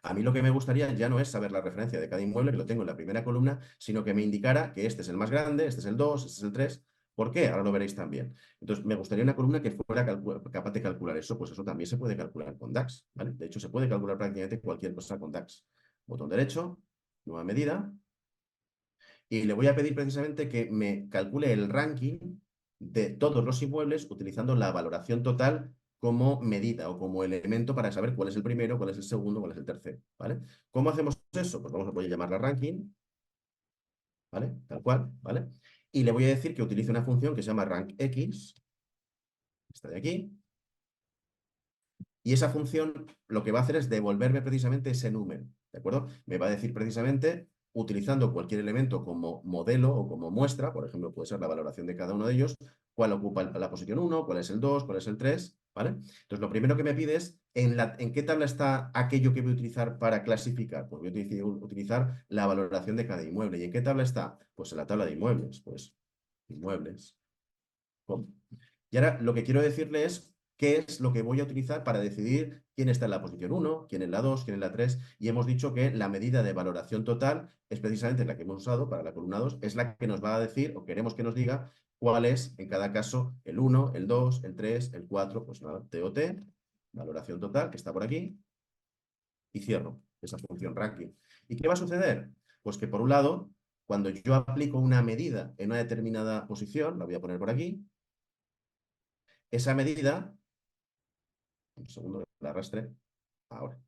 a mí lo que me gustaría ya no es saber la referencia de cada inmueble, que lo tengo en la primera columna, sino que me indicara que este es el más grande, este es el 2, este es el 3. ¿Por qué? Ahora lo veréis también. Entonces, me gustaría una columna que fuera capaz de calcular eso, pues eso también se puede calcular con DAX, ¿vale? De hecho, se puede calcular prácticamente cualquier cosa con DAX. Botón derecho, nueva medida, y le voy a pedir precisamente que me calcule el ranking de todos los inmuebles utilizando la valoración total como medida o como elemento para saber cuál es el primero, cuál es el segundo, cuál es el tercero, ¿vale? ¿Cómo hacemos eso? Pues voy a llamarla ranking, ¿vale? Tal cual, ¿vale? Y le voy a decir que utilice una función que se llama rankx, esta de aquí, y esa función lo que va a hacer es devolverme precisamente ese número, ¿de acuerdo? Me va a decir precisamente, utilizando cualquier elemento como modelo o como muestra, por ejemplo, puede ser la valoración de cada uno de ellos, cuál ocupa la posición 1, cuál es el 2, cuál es el 3, ¿vale? Entonces, lo primero que me pide es en qué tabla está aquello que voy a utilizar para clasificar. Pues voy a utilizar la valoración de cada inmueble. ¿Y en qué tabla está? Pues en la tabla de inmuebles. Pues inmuebles. ¿Cómo? Y ahora lo que quiero decirle es qué es lo que voy a utilizar para decidir quién está en la posición 1, quién en la 2, quién en la 3. Y hemos dicho que la medida de valoración total es precisamente la que hemos usado para la columna 2, es la que nos va a decir o queremos que nos diga cuál es en cada caso el 1, el 2, el 3, el 4, pues nada, TOT, valoración total, que está por aquí, y cierro esa función ranking. ¿Y qué va a suceder? Pues que por un lado, cuando yo aplico una medida en una determinada posición, la voy a poner por aquí, esa medida, un segundo, la arrastre, ahora.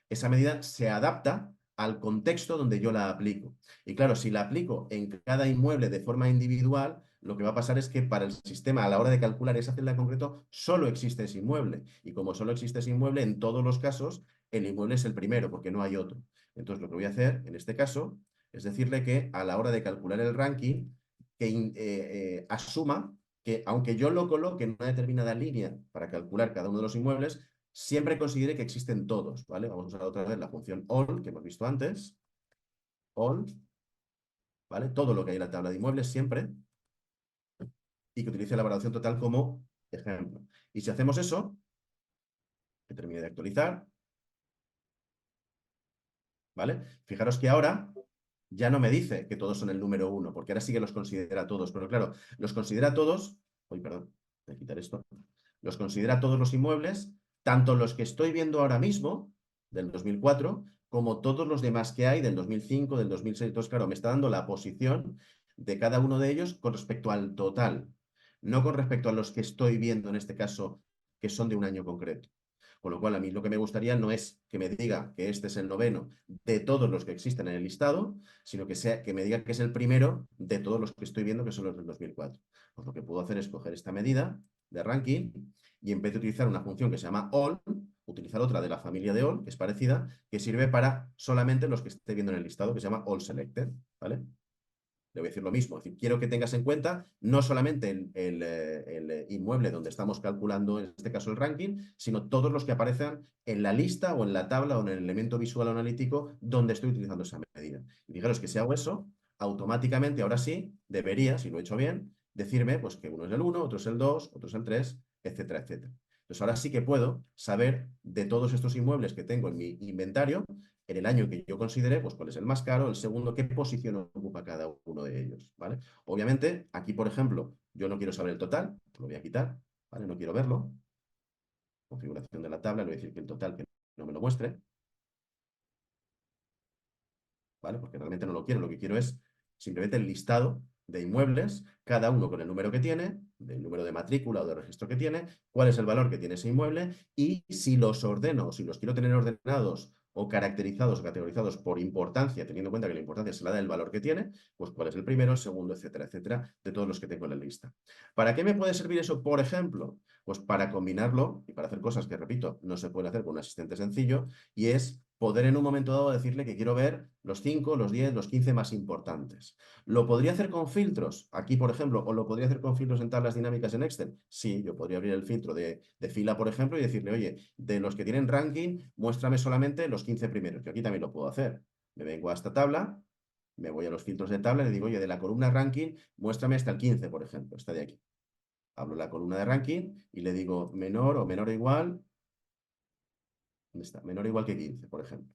Esa medida se adapta al contexto donde yo la aplico. Y claro, si la aplico en cada inmueble de forma individual, lo que va a pasar es que para el sistema, a la hora de calcular esa celda en concreto, solo existe ese inmueble. Y como solo existe ese inmueble, en todos los casos, el inmueble es el primero, porque no hay otro. Entonces, lo que voy a hacer, en este caso, es decirle que a la hora de calcular el ranking, que asuma que aunque yo lo coloque en una determinada línea para calcular cada uno de los inmuebles, siempre considere que existen todos, ¿vale? Vamos a usar otra vez la función all, que hemos visto antes. All, ¿vale? Todo lo que hay en la tabla de inmuebles siempre. Y que utilice la valoración total como ejemplo. Y si hacemos eso, que termine de actualizar, ¿vale? Fijaros que ahora ya no me dice que todos son el número 1, porque ahora sí que los considera todos. Pero claro, los considera todos... Uy, perdón, voy a quitar esto. Los considera todos los inmuebles, tanto los que estoy viendo ahora mismo, del 2004, como todos los demás que hay del 2005, del 2006. Entonces, claro, me está dando la posición de cada uno de ellos con respecto al total, no con respecto a los que estoy viendo en este caso, que son de un año concreto. Con lo cual, a mí lo que me gustaría no es que me diga que este es el noveno de todos los que existen en el listado, sino que me diga que es el primero de todos los que estoy viendo, que son los del 2004. Pues lo que puedo hacer es coger esta medida de ranking y en vez de utilizar una función que se llama all, utilizar otra de la familia de all, que es parecida, que sirve para solamente los que esté viendo en el listado, que se llama all selected, ¿vale? Le voy a decir lo mismo. Es decir, quiero que tengas en cuenta no solamente el inmueble donde estamos calculando, en este caso el ranking, sino todos los que aparecen en la lista o en la tabla o en el elemento visual o analítico donde estoy utilizando esa medida. Y fijaros que si hago eso, automáticamente, ahora sí, debería, si lo he hecho bien, decirme pues, que uno es el 1, otro es el 2, otro es el 3, etcétera, etcétera. Entonces ahora sí que puedo saber de todos estos inmuebles que tengo en mi inventario, en el año que yo considere, pues cuál es el más caro, el segundo, qué posición ocupa cada uno de ellos, ¿vale? Obviamente, aquí, por ejemplo, yo no quiero saber el total, lo voy a quitar, ¿vale? No quiero verlo. Configuración de la tabla, le voy a decir que el total que no me lo muestre, ¿vale? Porque realmente no lo quiero, lo que quiero es simplemente el listado de inmuebles, cada uno con el número que tiene, el número de matrícula o de registro que tiene, cuál es el valor que tiene ese inmueble y si los ordeno, si los quiero tener ordenados o caracterizados o categorizados por importancia, teniendo en cuenta que la importancia se la da el valor que tiene, pues cuál es el primero, el segundo, etcétera, etcétera, de todos los que tengo en la lista. ¿Para qué me puede servir eso, por ejemplo? Pues para combinarlo y para hacer cosas que, repito, no se pueden hacer con un asistente sencillo, y es poder en un momento dado decirle que quiero ver los 5, los 10, los 15 más importantes. ¿Lo podría hacer con filtros? Aquí, por ejemplo, ¿o lo podría hacer con filtros en tablas dinámicas en Excel? Sí, yo podría abrir el filtro de fila, por ejemplo, y decirle, oye, de los que tienen ranking, muéstrame solamente los 15 primeros, que aquí también lo puedo hacer. Me vengo a esta tabla, me voy a los filtros de tabla y le digo, oye, de la columna ranking, muéstrame hasta el 15, por ejemplo, esta de aquí. Hablo la columna de ranking y le digo menor o menor o igual, ¿dónde está? Menor o igual que 15, por ejemplo.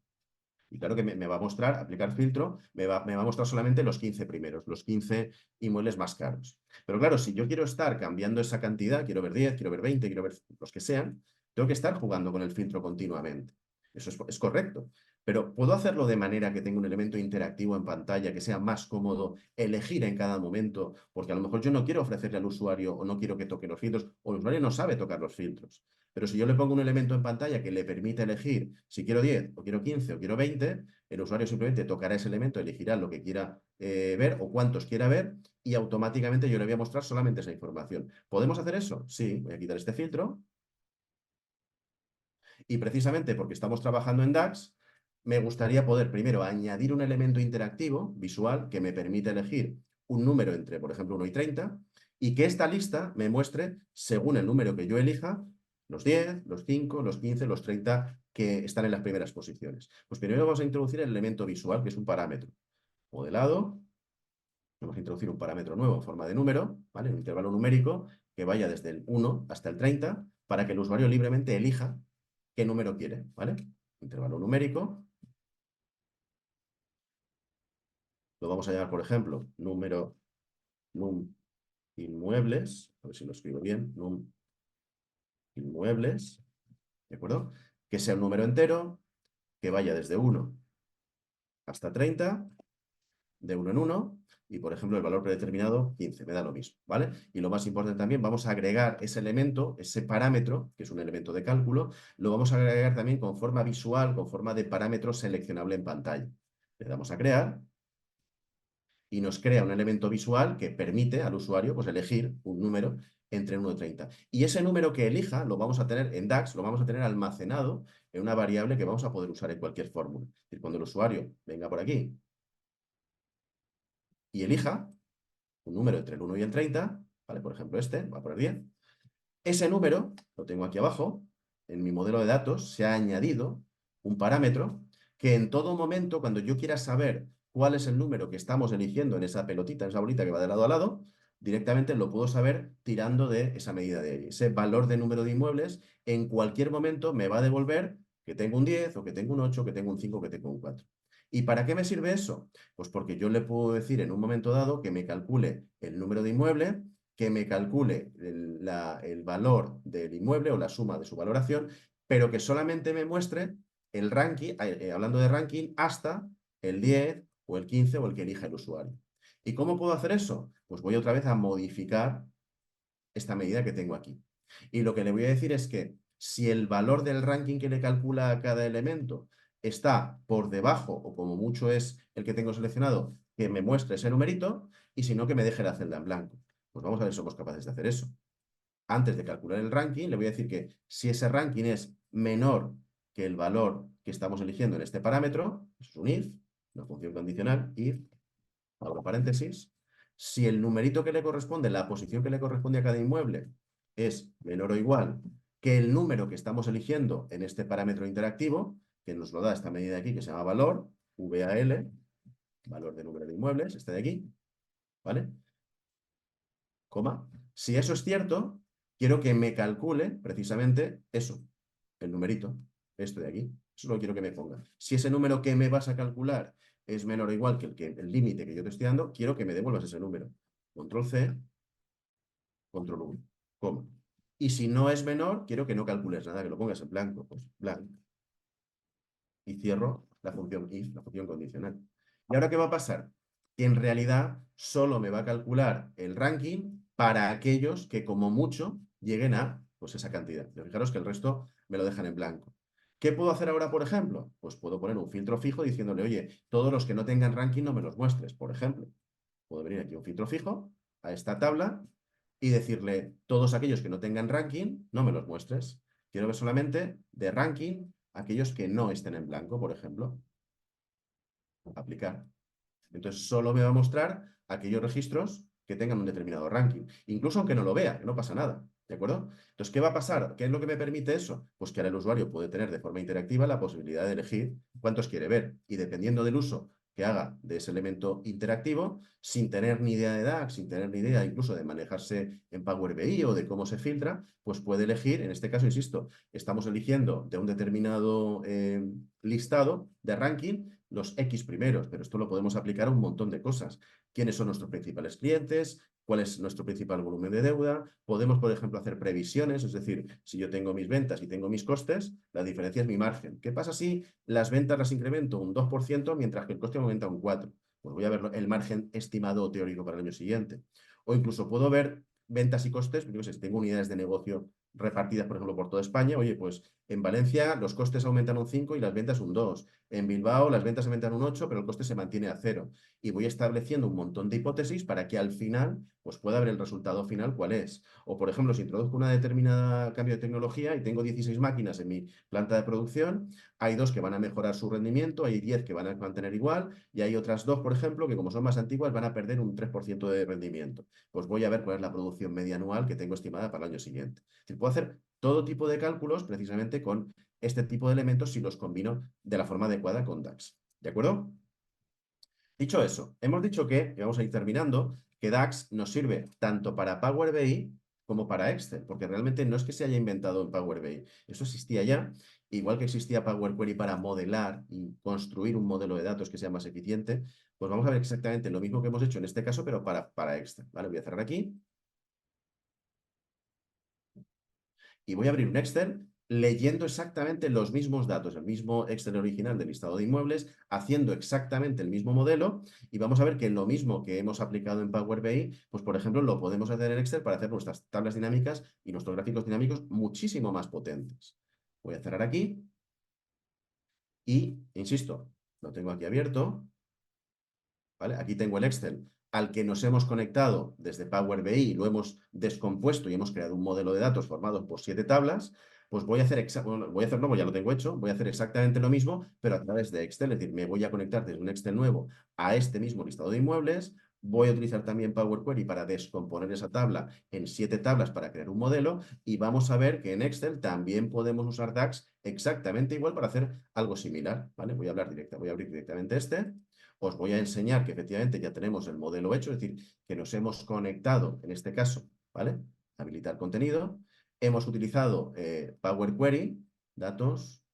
Y claro que me va a mostrar, aplicar filtro, me va a mostrar solamente los 15 primeros, los 15 inmuebles más caros. Pero claro, si yo quiero estar cambiando esa cantidad, quiero ver 10, quiero ver 20, quiero ver los que sean, tengo que estar jugando con el filtro continuamente. Eso es correcto. Pero puedo hacerlo de manera que tenga un elemento interactivo en pantalla, que sea más cómodo elegir en cada momento, porque a lo mejor yo no quiero ofrecerle al usuario o no quiero que toque los filtros, o el usuario no sabe tocar los filtros. Pero si yo le pongo un elemento en pantalla que le permite elegir si quiero 10 o quiero 15 o quiero 20, el usuario simplemente tocará ese elemento, elegirá lo que quiera ver o cuántos quiera ver y automáticamente yo le voy a mostrar solamente esa información. ¿Podemos hacer eso? Sí, voy a quitar este filtro. Y precisamente porque estamos trabajando en DAX, me gustaría poder primero añadir un elemento interactivo visual que me permita elegir un número entre, por ejemplo, 1 y 30 y que esta lista me muestre, según el número que yo elija, los 10, los 5, los 15, los 30 que están en las primeras posiciones. Pues primero vamos a introducir el elemento visual, que es un parámetro. Modelado, vamos a introducir un parámetro nuevo en forma de número, ¿vale? Un intervalo numérico que vaya desde el 1 hasta el 30 para que el usuario libremente elija qué número quiere, ¿vale? Intervalo numérico. Lo vamos a llamar, por ejemplo, número num inmuebles. A ver si lo escribo bien. Num inmuebles. ¿De acuerdo? Que sea un número entero, que vaya desde 1 hasta 30, de 1 en 1, y por ejemplo el valor predeterminado 15, me da lo mismo, ¿vale? Y lo más importante también, vamos a agregar ese elemento, ese parámetro, que es un elemento de cálculo, lo vamos a agregar también con forma visual, con forma de parámetro seleccionable en pantalla. Le damos a crear y nos crea un elemento visual que permite al usuario pues, elegir un número entre 1 y 30. Y ese número que elija lo vamos a tener en DAX, lo vamos a tener almacenado en una variable que vamos a poder usar en cualquier fórmula. Es decir, cuando el usuario venga por aquí y elija un número entre el 1 y el 30, ¿vale? Por ejemplo, este, va a poner 10. Ese número, lo tengo aquí abajo, en mi modelo de datos, se ha añadido un parámetro que en todo momento, cuando yo quiera saber cuál es el número que estamos eligiendo en esa pelotita, en esa bolita que va de lado a lado, directamente lo puedo saber tirando de esa medida de ahí. Ese valor de número de inmuebles en cualquier momento me va a devolver que tengo un 10 o que tengo un 8, que tengo un 5, que tengo un 4. ¿Y para qué me sirve eso? Pues porque yo le puedo decir en un momento dado que me calcule el número de inmueble, que me calcule el valor del inmueble o la suma de su valoración, pero que solamente me muestre el ranking, hablando de ranking, hasta el 10 o el 15 o el que elija el usuario. ¿Y cómo puedo hacer eso? Pues voy otra vez a modificar esta medida que tengo aquí. Y lo que le voy a decir es que si el valor del ranking que le calcula a cada elemento está por debajo, o como mucho es el que tengo seleccionado, que me muestre ese numerito, y si no, que me deje la celda en blanco. Pues vamos a ver si somos capaces de hacer eso. Antes de calcular el ranking, le voy a decir que si ese ranking es menor que el valor que estamos eligiendo en este parámetro, es un if, una función condicional, if, abro paréntesis, si el numerito que le corresponde, la posición que le corresponde a cada inmueble es menor o igual que el número que estamos eligiendo en este parámetro interactivo, que nos lo da esta medida de aquí, que se llama valor, VAL, valor de número de inmuebles, este de aquí, ¿vale? Coma. Si eso es cierto, quiero que me calcule precisamente eso, el numerito, este de aquí. Eso es lo que quiero que me ponga. Si ese número que me vas a calcular es menor o igual que el límite que yo te estoy dando, quiero que me devuelvas ese número. Control C, control V, coma. Y si no es menor, quiero que no calcules nada, que lo pongas en blanco. Pues blanco. Y cierro la función if, la función condicional. ¿Y ahora qué va a pasar? Que en realidad solo me va a calcular el ranking para aquellos que como mucho lleguen a pues, esa cantidad. Pero fijaros que el resto me lo dejan en blanco. ¿Qué puedo hacer ahora, por ejemplo? Pues puedo poner un filtro fijo diciéndole, oye, todos los que no tengan ranking no me los muestres, por ejemplo. Puedo venir aquí a un filtro fijo, a esta tabla, y decirle, todos aquellos que no tengan ranking, no me los muestres. Quiero ver solamente de ranking aquellos que no estén en blanco, por ejemplo. Aplicar. Entonces solo me va a mostrar aquellos registros que tengan un determinado ranking. Incluso aunque no lo vea, que no pasa nada. ¿De acuerdo? Entonces, ¿qué va a pasar? ¿Qué es lo que me permite eso? Pues que ahora el usuario puede tener de forma interactiva la posibilidad de elegir cuántos quiere ver. Y dependiendo del uso que haga de ese elemento interactivo, sin tener ni idea de DAX, sin tener ni idea incluso de manejarse en Power BI o de cómo se filtra, pues puede elegir, en este caso, insisto, estamos eligiendo de un determinado listado de ranking los X primeros, pero esto lo podemos aplicar a un montón de cosas. ¿Quiénes son nuestros principales clientes? ¿Cuál es nuestro principal volumen de deuda? Podemos, por ejemplo, hacer previsiones, es decir, si yo tengo mis ventas y tengo mis costes, la diferencia es mi margen. ¿Qué pasa si las ventas las incremento un 2% mientras que el coste aumenta un 4%? Pues voy a ver el margen estimado o teórico para el año siguiente. O incluso puedo ver ventas y costes, yo sé, si tengo unidades de negocio repartidas, por ejemplo, por toda España, oye, pues en Valencia los costes aumentan un 5 y las ventas un 2. En Bilbao las ventas aumentan un 8, pero el coste se mantiene a 0. Y voy estableciendo un montón de hipótesis para que al final pues pueda ver el resultado final cuál es. O, por ejemplo, si introduzco una determinada cambio de tecnología y tengo 16 máquinas en mi planta de producción, hay 2 que van a mejorar su rendimiento, hay 10 que van a mantener igual y hay otras 2, por ejemplo, que como son más antiguas van a perder un 3% de rendimiento. Pues voy a ver cuál es la producción media anual que tengo estimada para el año siguiente. Es decir, puedo hacer todo tipo de cálculos precisamente con este tipo de elementos si los combino de la forma adecuada con DAX. ¿De acuerdo? Dicho eso, hemos dicho que vamos a ir terminando, que DAX nos sirve tanto para Power BI como para Excel, porque realmente no es que se haya inventado en Power BI, eso existía ya, igual que existía Power Query para modelar y construir un modelo de datos que sea más eficiente, pues vamos a ver exactamente lo mismo que hemos hecho en este caso, pero para Excel. ¿Vale? Voy a cerrar aquí. Y voy a abrir un Excel leyendo exactamente los mismos datos, el mismo Excel original del listado de inmuebles, haciendo exactamente el mismo modelo y vamos a ver que lo mismo que hemos aplicado en Power BI, pues por ejemplo lo podemos hacer en Excel para hacer nuestras tablas dinámicas y nuestros gráficos dinámicos muchísimo más potentes. Voy a cerrar aquí y, insisto, lo tengo aquí abierto, ¿vale? Aquí tengo el Excel al que nos hemos conectado desde Power BI, lo hemos descompuesto y hemos creado un modelo de datos formado por 7 tablas, pues voy a hacer, no, pues ya lo tengo hecho, voy a hacer exactamente lo mismo, pero a través de Excel, es decir, me voy a conectar desde un Excel nuevo a este mismo listado de inmuebles, Voy a utilizar también Power Query para descomponer esa tabla en 7 tablas para crear un modelo y vamos a ver que en Excel también podemos usar DAX exactamente igual para hacer algo similar, ¿vale? Voy a abrir directamente este. Os voy a enseñar que efectivamente ya tenemos el modelo hecho, es decir, que nos hemos conectado, en este caso, ¿vale? Habilitar contenido. Hemos utilizado Power Query, datos,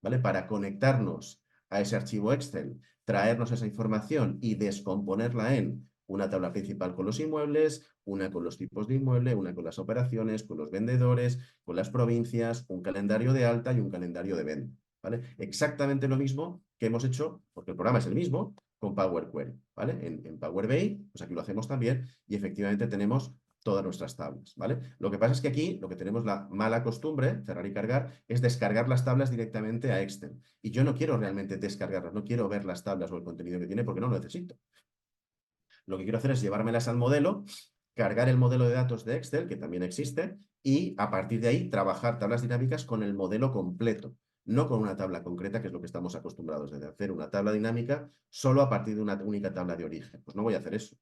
¿vale? Para conectarnos a ese archivo Excel, traernos esa información y descomponerla en una tabla principal con los inmuebles, una con los tipos de inmueble, una con las operaciones, con los vendedores, con las provincias, un calendario de alta y un calendario de venta, ¿vale? Exactamente lo mismo que hemos hecho, porque el programa es el mismo, con Power Query, ¿vale? En Power BI, pues aquí lo hacemos también y efectivamente tenemos todas nuestras tablas, ¿vale? Lo que pasa es que aquí lo que tenemos la mala costumbre, cerrar y cargar, es descargar las tablas directamente a Excel. Y yo no quiero realmente descargarlas, no quiero ver las tablas o el contenido que tiene porque no lo necesito. Lo que quiero hacer es llevármelas al modelo, cargar el modelo de datos de Excel, que también existe, y a partir de ahí trabajar tablas dinámicas con el modelo completo, no con una tabla concreta, que es lo que estamos acostumbrados, de hacer una tabla dinámica solo a partir de una única tabla de origen. Pues no voy a hacer eso.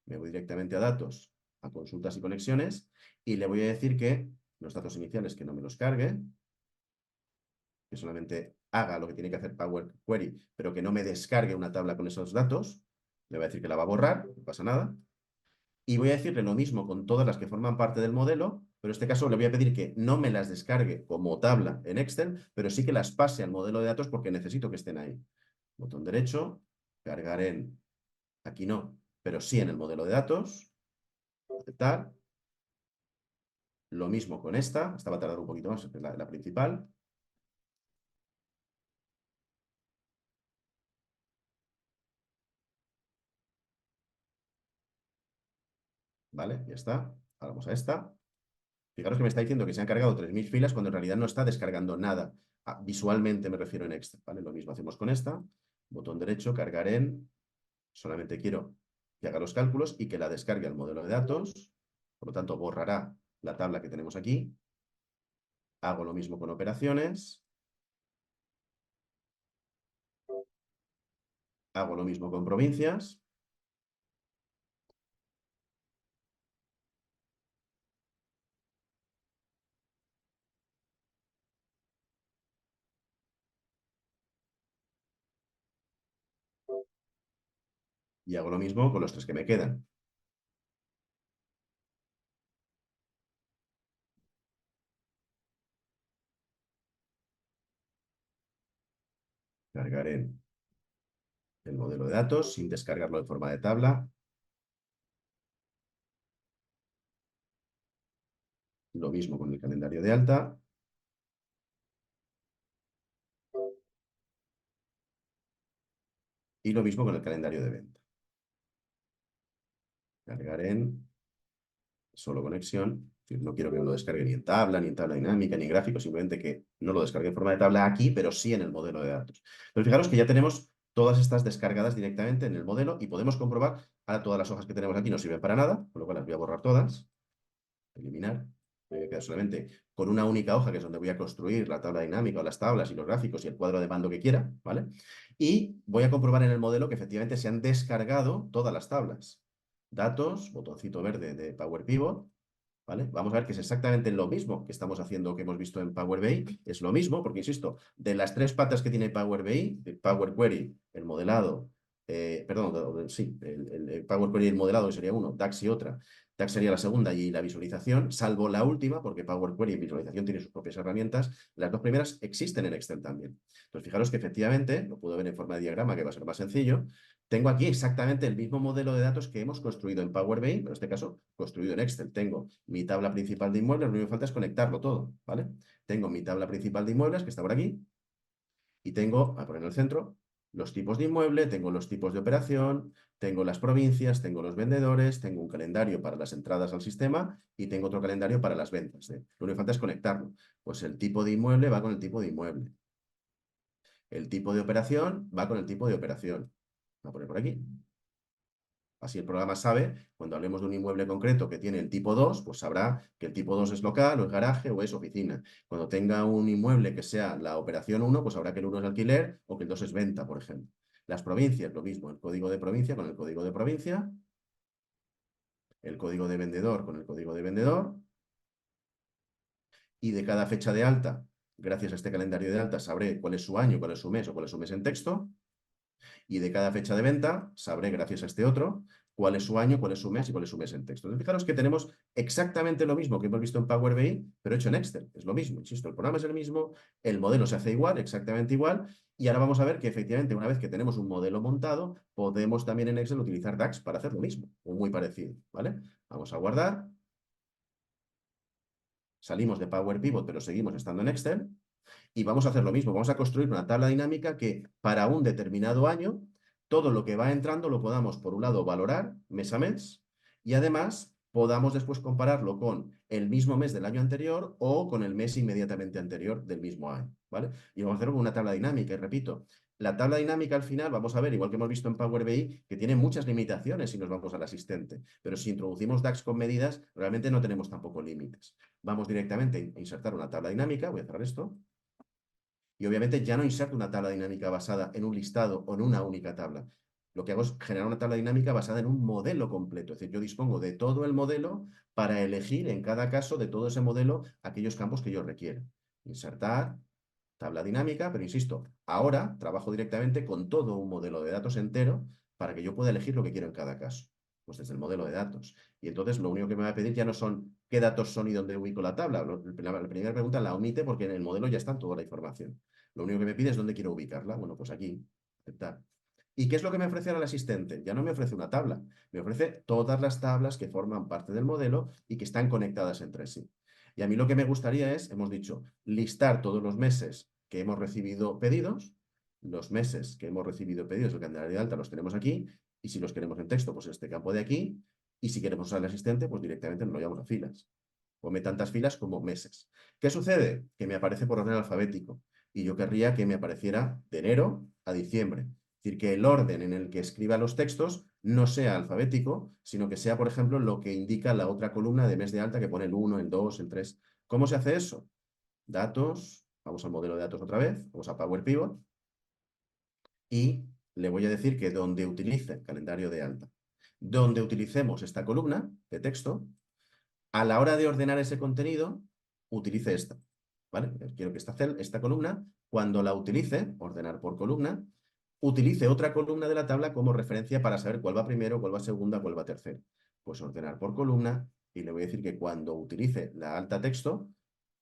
Me voy directamente a datos, a consultas y conexiones, y le voy a decir que los datos iniciales que no me los cargue, que solamente haga lo que tiene que hacer Power Query, pero que no me descargue una tabla con esos datos. Le voy a decir que la va a borrar, no pasa nada. Y voy a decirle lo mismo con todas las que forman parte del modelo, pero en este caso le voy a pedir que no me las descargue como tabla en Excel, pero sí que las pase al modelo de datos porque necesito que estén ahí. Botón derecho, cargar en, aquí no, pero sí en el modelo de datos, aceptar. Lo mismo con esta va a tardar un poquito más, la principal. Vale, ya está. Ahora vamos a esta. Fijaros que me está diciendo que se han cargado 3000 filas cuando en realidad no está descargando nada. Visualmente me refiero en Excel, ¿vale? Lo mismo hacemos con esta. Botón derecho, cargar en. Solamente quiero que haga los cálculos y que la descargue al modelo de datos. Por lo tanto, borrará la tabla que tenemos aquí. Hago lo mismo con operaciones. Hago lo mismo con provincias. Y hago lo mismo con los 3 que me quedan. Cargar en el modelo de datos sin descargarlo en forma de tabla. Lo mismo con el calendario de alta. Y lo mismo con el calendario de venta. Cargar en solo conexión. No quiero que me lo descargue ni en tabla, ni en tabla dinámica, ni en gráfico, simplemente que no lo descargue en forma de tabla aquí, pero sí en el modelo de datos. Pero fijaros que ya tenemos todas estas descargadas directamente en el modelo y podemos comprobar, ahora todas las hojas que tenemos aquí no sirven para nada, con lo cual las voy a borrar todas, eliminar. Me voy a quedar solamente con una única hoja, que es donde voy a construir la tabla dinámica o las tablas y los gráficos y el cuadro de mando que quiera, ¿vale? Y voy a comprobar en el modelo que efectivamente se han descargado todas las tablas. Datos, botoncito verde de Power Pivot, ¿vale? Vamos a ver que es exactamente lo mismo que estamos haciendo, que hemos visto en Power BI. Es lo mismo, porque insisto, de las 3 patas que tiene Power BI, de Power Query, el modelado, perdón, sí, el Power Query y el modelado, que sería uno, DAX y otra. DAX sería la segunda y la visualización, salvo la última, porque Power Query y visualización tienen sus propias herramientas. Las 2 primeras existen en Excel también. Entonces, fijaros que efectivamente, lo puedo ver en forma de diagrama, que va a ser más sencillo. Tengo aquí exactamente el mismo modelo de datos que hemos construido en Power BI, pero en este caso construido en Excel. Tengo mi tabla principal de inmuebles, lo único que falta es conectarlo todo, ¿vale? Tengo mi tabla principal de inmuebles, que está por aquí, y tengo, voy a poner en el centro, los tipos de inmueble, tengo los tipos de operación, tengo las provincias, tengo los vendedores, tengo un calendario para las entradas al sistema y tengo otro calendario para las ventas. Lo único que falta es conectarlo. Pues el tipo de inmueble va con el tipo de inmueble. El tipo de operación va con el tipo de operación. Voy a poner por aquí. Así el programa sabe, cuando hablemos de un inmueble concreto que tiene el tipo 2, pues sabrá que el tipo 2 es local, o es garaje, o es oficina. Cuando tenga un inmueble que sea la operación 1, pues sabrá que el 1 es alquiler o que el 2 es venta, por ejemplo. Las provincias, lo mismo, el código de provincia con el código de provincia, el código de vendedor con el código de vendedor, y de cada fecha de alta, gracias a este calendario de alta, sabré cuál es su año, cuál es su mes o cuál es su mes en texto, y de cada fecha de venta sabré, gracias a este otro, cuál es su año, cuál es su mes y cuál es su mes en texto. Entonces, fijaros que tenemos exactamente lo mismo que hemos visto en Power BI, pero hecho en Excel. Es lo mismo, insisto, el programa es el mismo, el modelo se hace igual, exactamente igual, y ahora vamos a ver que efectivamente una vez que tenemos un modelo montado, podemos también en Excel utilizar DAX para hacer lo mismo, o muy parecido, ¿vale? Vamos a guardar. Salimos de Power Pivot, pero seguimos estando en Excel. Y vamos a hacer lo mismo, vamos a construir una tabla dinámica que para un determinado año, todo lo que va entrando lo podamos, por un lado, valorar mes a mes y además podamos después compararlo con el mismo mes del año anterior o con el mes inmediatamente anterior del mismo año, ¿vale? Y vamos a hacerlo con una tabla dinámica, y repito, la tabla dinámica al final, vamos a ver, igual que hemos visto en Power BI, que tiene muchas limitaciones si nos vamos al asistente, pero si introducimos DAX con medidas, realmente no tenemos tampoco límites. Vamos directamente a insertar una tabla dinámica, voy a cerrar esto. Y obviamente ya no inserto una tabla dinámica basada en un listado o en una única tabla. Lo que hago es generar una tabla dinámica basada en un modelo completo. Es decir, yo dispongo de todo el modelo para elegir en cada caso de todo ese modelo aquellos campos que yo requiera. Insertar, tabla dinámica, pero insisto, ahora trabajo directamente con todo un modelo de datos entero para que yo pueda elegir lo que quiero en cada caso. Pues desde el modelo de datos. Y entonces lo único que me va a pedir ya no son qué datos son y dónde ubico la tabla. La primera pregunta la omite porque en el modelo ya está toda la información. Lo único que me pide es dónde quiero ubicarla. Bueno, pues aquí, aceptar. ¿Y qué es lo que me ofrece ahora el asistente? Ya no me ofrece una tabla, me ofrece todas las tablas que forman parte del modelo y que están conectadas entre sí. Y a mí lo que me gustaría es, hemos dicho, listar todos los meses que hemos recibido pedidos, los meses que hemos recibido pedidos, el calendario de alta los tenemos aquí, y si los queremos en texto, pues este campo de aquí, y si queremos usar el asistente, pues directamente nos lo llevamos a filas. Ponme tantas filas como meses. ¿Qué sucede? Que me aparece por orden alfabético, y yo querría que me apareciera de enero a diciembre. Es decir, que el orden en el que escriba los textos no sea alfabético, sino que sea, por ejemplo, lo que indica la otra columna de mes de alta que pone el 1, el 2, el 3. ¿Cómo se hace eso? Datos, vamos al modelo de datos otra vez, vamos a Power Pivot, y le voy a decir que donde utilice calendario de alta, donde utilicemos esta columna de texto, a la hora de ordenar ese contenido, utilice esta, ¿vale? Quiero que esta columna, cuando la utilice, ordenar por columna, utilice otra columna de la tabla como referencia para saber cuál va primero, cuál va segunda, cuál va tercero. Pues ordenar por columna, y le voy a decir que cuando utilice la alta texto,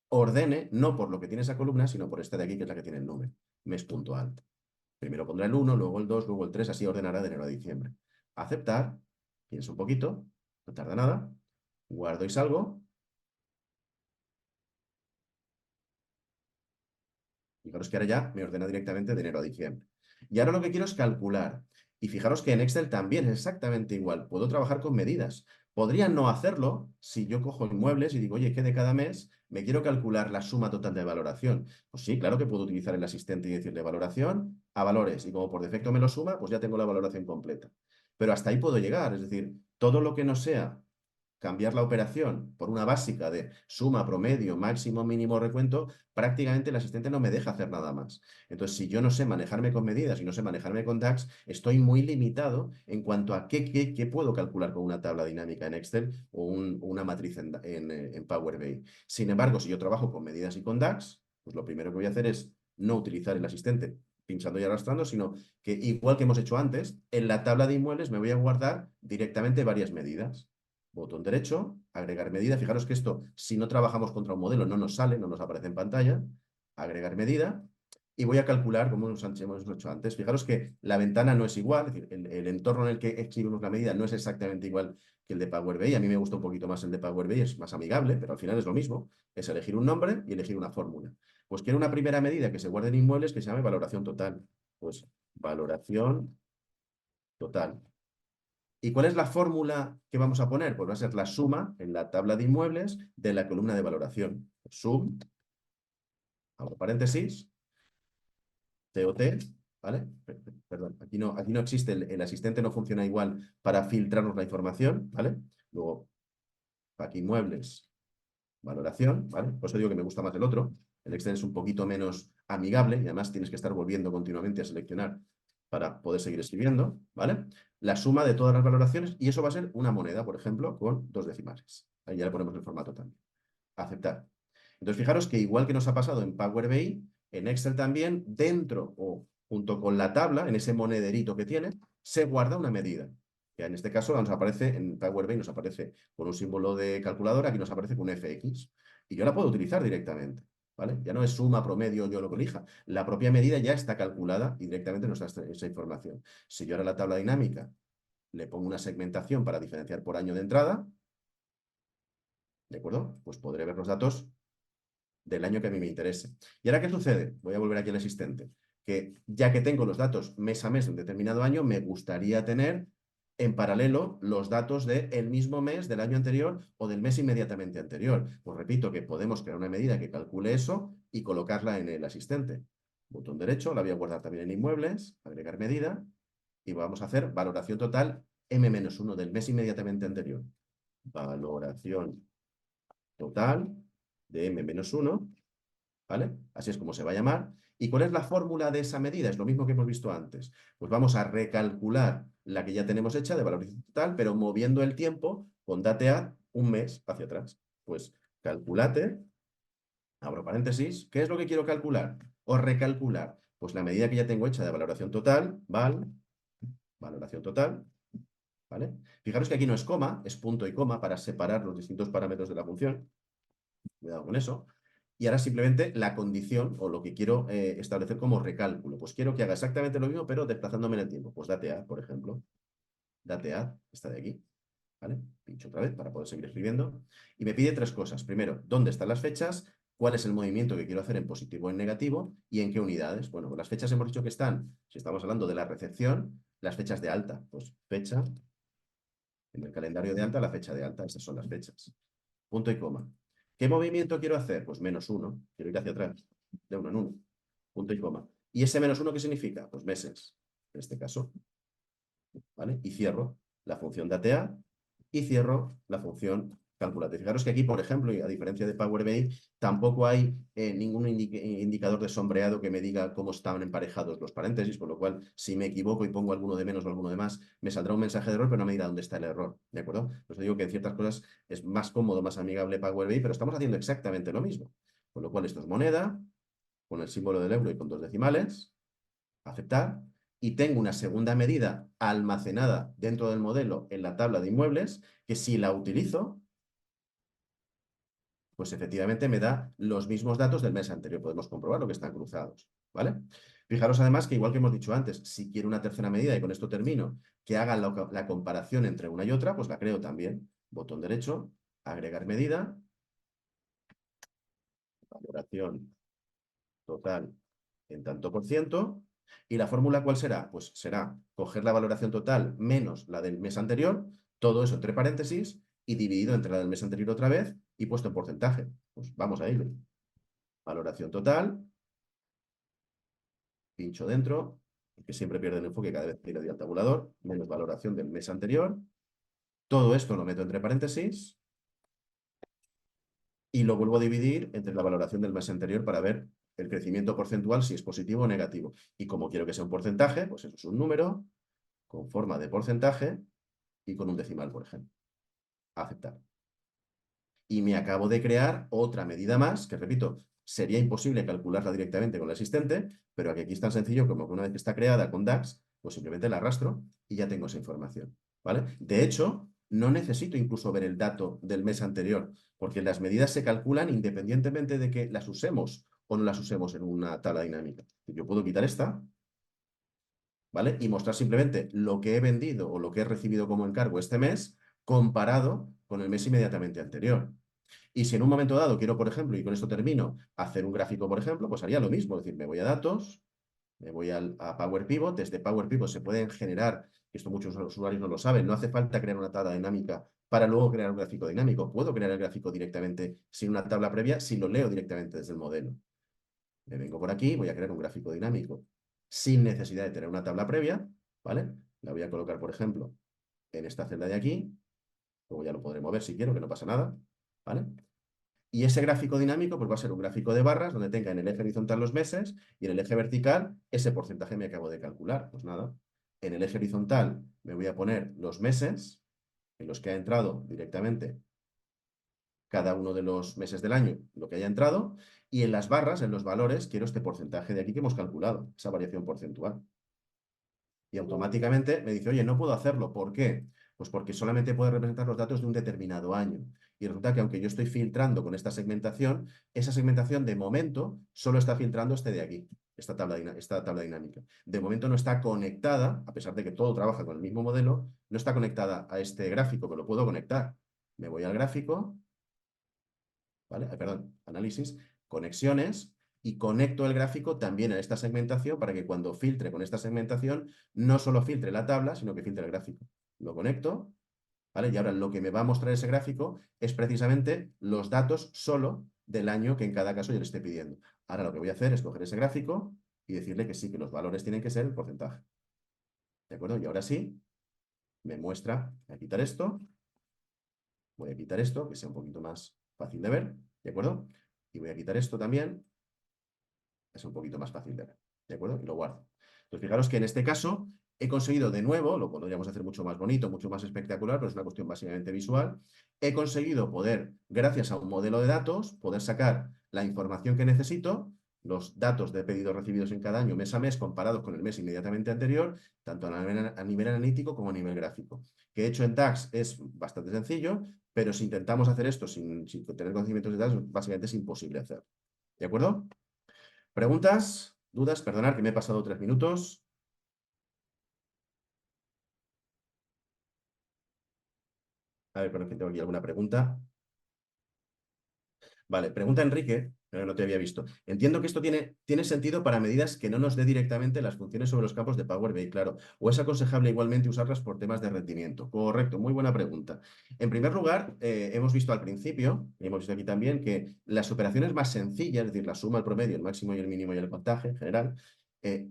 ordene no por lo que tiene esa columna, sino por esta de aquí, que es la que tiene el número, mes.alt. Primero pondrá el 1, luego el 2, luego el 3, así ordenará de enero a diciembre. Aceptar, pienso un poquito, no tarda nada, guardo y salgo. Fijaros que ahora ya me ordena directamente de enero a diciembre. Y ahora lo que quiero es calcular. Y fijaros que en Excel también es exactamente igual. Puedo trabajar con medidas. Podría no hacerlo si yo cojo inmuebles y digo, oye, que de cada mes me quiero calcular la suma total de valoración. Pues sí, claro que puedo utilizar el asistente y decirle valoración a valores. Y como por defecto me lo suma, pues ya tengo la valoración completa. Pero hasta ahí puedo llegar. Es decir, todo lo que no sea cambiar la operación por una básica de suma, promedio, máximo, mínimo, recuento, prácticamente el asistente no me deja hacer nada más. Entonces, si yo no sé manejarme con medidas y no sé manejarme con DAX, estoy muy limitado en cuanto a qué puedo calcular con una tabla dinámica en Excel o una matriz en Power BI. Sin embargo, si yo trabajo con medidas y con DAX, pues lo primero que voy a hacer es no utilizar el asistente pinchando y arrastrando, sino que igual que hemos hecho antes, en la tabla de inmuebles me voy a guardar directamente varias medidas. Botón derecho, agregar medida. Fijaros que esto, si no trabajamos contra un modelo, no nos sale, no nos aparece en pantalla. Agregar medida. Y voy a calcular, como hemos hecho antes. Fijaros que la ventana no es igual, es decir, el entorno en el que escribimos la medida no es exactamente igual que el de Power BI. A mí me gusta un poquito más el de Power BI, es más amigable, pero al final es lo mismo. Es elegir un nombre y elegir una fórmula. Pues quiero una primera medida que se guarde en inmuebles que se llame valoración total. Pues valoración total. ¿Y cuál es la fórmula que vamos a poner? Pues va a ser la suma en la tabla de inmuebles de la columna de valoración. Sum, abro paréntesis, TOT, ¿vale? Perdón, aquí no existe, el asistente no funciona igual para filtrarnos la información, ¿vale? Luego, aquí inmuebles, valoración, ¿vale? Por eso digo que me gusta más el otro. El Excel es un poquito menos amigable y además tienes que estar volviendo continuamente a seleccionar para poder seguir escribiendo, ¿vale? La suma de todas las valoraciones y eso va a ser una moneda, por ejemplo, con 2 decimales. Ahí ya le ponemos el formato también. Aceptar. Entonces, fijaros que igual que nos ha pasado en Power BI, en Excel también, dentro o junto con la tabla, en ese monederito que tiene, se guarda una medida. Que en este caso nos aparece, en Power BI nos aparece con un símbolo de calculadora, aquí nos aparece con un FX. Y yo la puedo utilizar directamente, ¿vale? Ya no es suma, promedio, yo lo que elija. La propia medida ya está calculada y directamente nos da esa información. Si yo ahora la tabla dinámica le pongo una segmentación para diferenciar por año de entrada, ¿de acuerdo? Pues podré ver los datos del año que a mí me interese. ¿Y ahora qué sucede? Voy a volver aquí al asistente. Que ya que tengo los datos mes a mes de un determinado año, me gustaría tener en paralelo los datos del mismo mes del año anterior o del mes inmediatamente anterior. Pues repito que podemos crear una medida que calcule eso y colocarla en el asistente. Botón derecho, la voy a guardar también en inmuebles, agregar medida y vamos a hacer valoración total M-1 del mes inmediatamente anterior. Valoración total de M-1, ¿vale? Así es como se va a llamar. ¿Y cuál es la fórmula de esa medida? Es lo mismo que hemos visto antes. Pues vamos a recalcular la que ya tenemos hecha de valorización total, pero moviendo el tiempo con datear un mes hacia atrás. Pues calculate, abro paréntesis, ¿qué es lo que quiero calcular? O recalcular. Pues la medida que ya tengo hecha de valoración total, valoración total, ¿vale? Fijaros que aquí no es coma, es punto y coma para separar los distintos parámetros de la función. Cuidado con eso. Y ahora simplemente la condición o lo que quiero establecer como recálculo. Pues quiero que haga exactamente lo mismo, pero desplazándome en el tiempo. Pues datear, por ejemplo. Datear, esta de aquí. ¿Vale? Pincho otra vez para poder seguir escribiendo. Y me pide 3 cosas. Primero, ¿dónde están las fechas? ¿Cuál es el movimiento que quiero hacer en positivo o en negativo? ¿Y en qué unidades? Bueno, pues las fechas hemos dicho que están, si estamos hablando de la recepción, las fechas de alta. Pues fecha, en el calendario de alta, la fecha de alta. Esas son las fechas. Punto y coma. ¿Qué movimiento quiero hacer? Pues -1. Quiero ir hacia atrás, de 1 en 1. Punto y coma. ¿Y ese -1 qué significa? Pues meses, en este caso. ¿Vale? Y cierro la función datear y cierro la función calculate. Fijaros que aquí, por ejemplo, y a diferencia de Power BI, tampoco hay ningún indicador de sombreado que me diga cómo están emparejados los paréntesis, por lo cual, si me equivoco y pongo alguno de menos o alguno de más, me saldrá un mensaje de error, pero no me dirá dónde está el error, ¿de acuerdo? Pues digo que en ciertas cosas es más cómodo, más amigable Power BI, pero estamos haciendo exactamente lo mismo. Con lo cual, esto es moneda, con el símbolo del euro y con 2 decimales, aceptar, y tengo una segunda medida almacenada dentro del modelo en la tabla de inmuebles, que si la utilizo, pues efectivamente me da los mismos datos del mes anterior. Podemos comprobarlo que están cruzados, ¿vale? Fijaros además que igual que hemos dicho antes, si quiero una tercera medida, y con esto termino, que haga la comparación entre una y otra, pues la creo también. Botón derecho, agregar medida, valoración total en tanto por ciento. ¿Y la fórmula cuál será? Pues será coger la valoración total menos la del mes anterior, todo eso entre paréntesis, y dividido entre la del mes anterior otra vez y puesto en porcentaje. Pues vamos a ello. Valoración total, pincho dentro, que siempre pierde el enfoque cada vez que le doy al tabulador, menos valoración del mes anterior. Todo esto lo meto entre paréntesis y lo vuelvo a dividir entre la valoración del mes anterior para ver el crecimiento porcentual, si es positivo o negativo. Y como quiero que sea un porcentaje, pues eso es un número con forma de porcentaje y con un decimal, por ejemplo. Aceptar. Y me acabo de crear otra medida más, que repito, sería imposible calcularla directamente con el asistente, pero aquí es tan sencillo como que una vez que está creada con DAX, pues simplemente la arrastro y ya tengo esa información, ¿vale? De hecho, no necesito incluso ver el dato del mes anterior, porque las medidas se calculan independientemente de que las usemos o no las usemos en una tabla dinámica. Yo puedo quitar esta, ¿vale? Y mostrar simplemente lo que he vendido o lo que he recibido como encargo este mes comparado con el mes inmediatamente anterior. Y si en un momento dado quiero, por ejemplo, y con esto termino, hacer un gráfico, por ejemplo, pues haría lo mismo. Es decir, me voy a datos, me voy a Power Pivot. Desde Power Pivot se pueden generar, y esto muchos usuarios no lo saben, no hace falta crear una tabla dinámica para luego crear un gráfico dinámico. Puedo crear el gráfico directamente sin una tabla previa si lo leo directamente desde el modelo. Me vengo por aquí, voy a crear un gráfico dinámico sin necesidad de tener una tabla previa, ¿vale? La voy a colocar, por ejemplo, en esta celda de aquí. Luego ya lo podré mover si quiero, que no pasa nada, ¿vale? Y ese gráfico dinámico pues va a ser un gráfico de barras donde tenga en el eje horizontal los meses y en el eje vertical ese porcentaje me acabo de calcular. Pues nada, en el eje horizontal me voy a poner los meses en los que ha entrado directamente cada uno de los meses del año, lo que haya entrado, y en las barras, en los valores, quiero este porcentaje de aquí que hemos calculado, esa variación porcentual. Y automáticamente me dice, oye, no puedo hacerlo. ¿Por qué? Pues porque solamente puede representar los datos de un determinado año. Y resulta que aunque yo estoy filtrando con esta segmentación, esa segmentación de momento solo está filtrando este de aquí, esta tabla dinámica. De momento no está conectada, a pesar de que todo trabaja con el mismo modelo, no está conectada a este gráfico, que lo puedo conectar. Me voy al gráfico, ¿vale? Perdón, análisis, conexiones, y conecto el gráfico también a esta segmentación para que cuando filtre con esta segmentación no solo filtre la tabla, sino que filtre el gráfico. Lo conecto, ¿vale? Y ahora lo que me va a mostrar ese gráfico es precisamente los datos solo del año que en cada caso yo le esté pidiendo. Ahora lo que voy a hacer es coger ese gráfico y decirle que sí, que los valores tienen que ser el porcentaje. ¿De acuerdo? Y ahora sí, me muestra, voy a quitar esto, voy a quitar esto, que sea un poquito más fácil de ver, ¿de acuerdo? Y voy a quitar esto también, es un poquito más fácil de ver, ¿de acuerdo? Y lo guardo. Entonces, fijaros que en este caso he conseguido de nuevo, lo podríamos hacer mucho más bonito, mucho más espectacular, pero es una cuestión básicamente visual, he conseguido poder, gracias a un modelo de datos, poder sacar la información que necesito, los datos de pedidos recibidos en cada año, mes a mes, comparados con el mes inmediatamente anterior, tanto a nivel analítico como a nivel gráfico. Que he hecho en DAX es bastante sencillo, pero si intentamos hacer esto sin tener conocimientos de DAX, básicamente es imposible hacer. ¿De acuerdo? ¿Preguntas? ¿Dudas? Perdonad que me he pasado 3 minutos. A ver, pero que tengo aquí alguna pregunta. Vale, pregunta Enrique, pero no te había visto. Entiendo que esto tiene sentido para medidas que no nos dé directamente las funciones sobre los campos de Power BI, claro. ¿O es aconsejable igualmente usarlas por temas de rendimiento? Correcto, muy buena pregunta. En primer lugar, hemos visto al principio, y hemos visto aquí también, que las operaciones más sencillas, es decir, la suma, el promedio, el máximo y el mínimo y el contaje en general,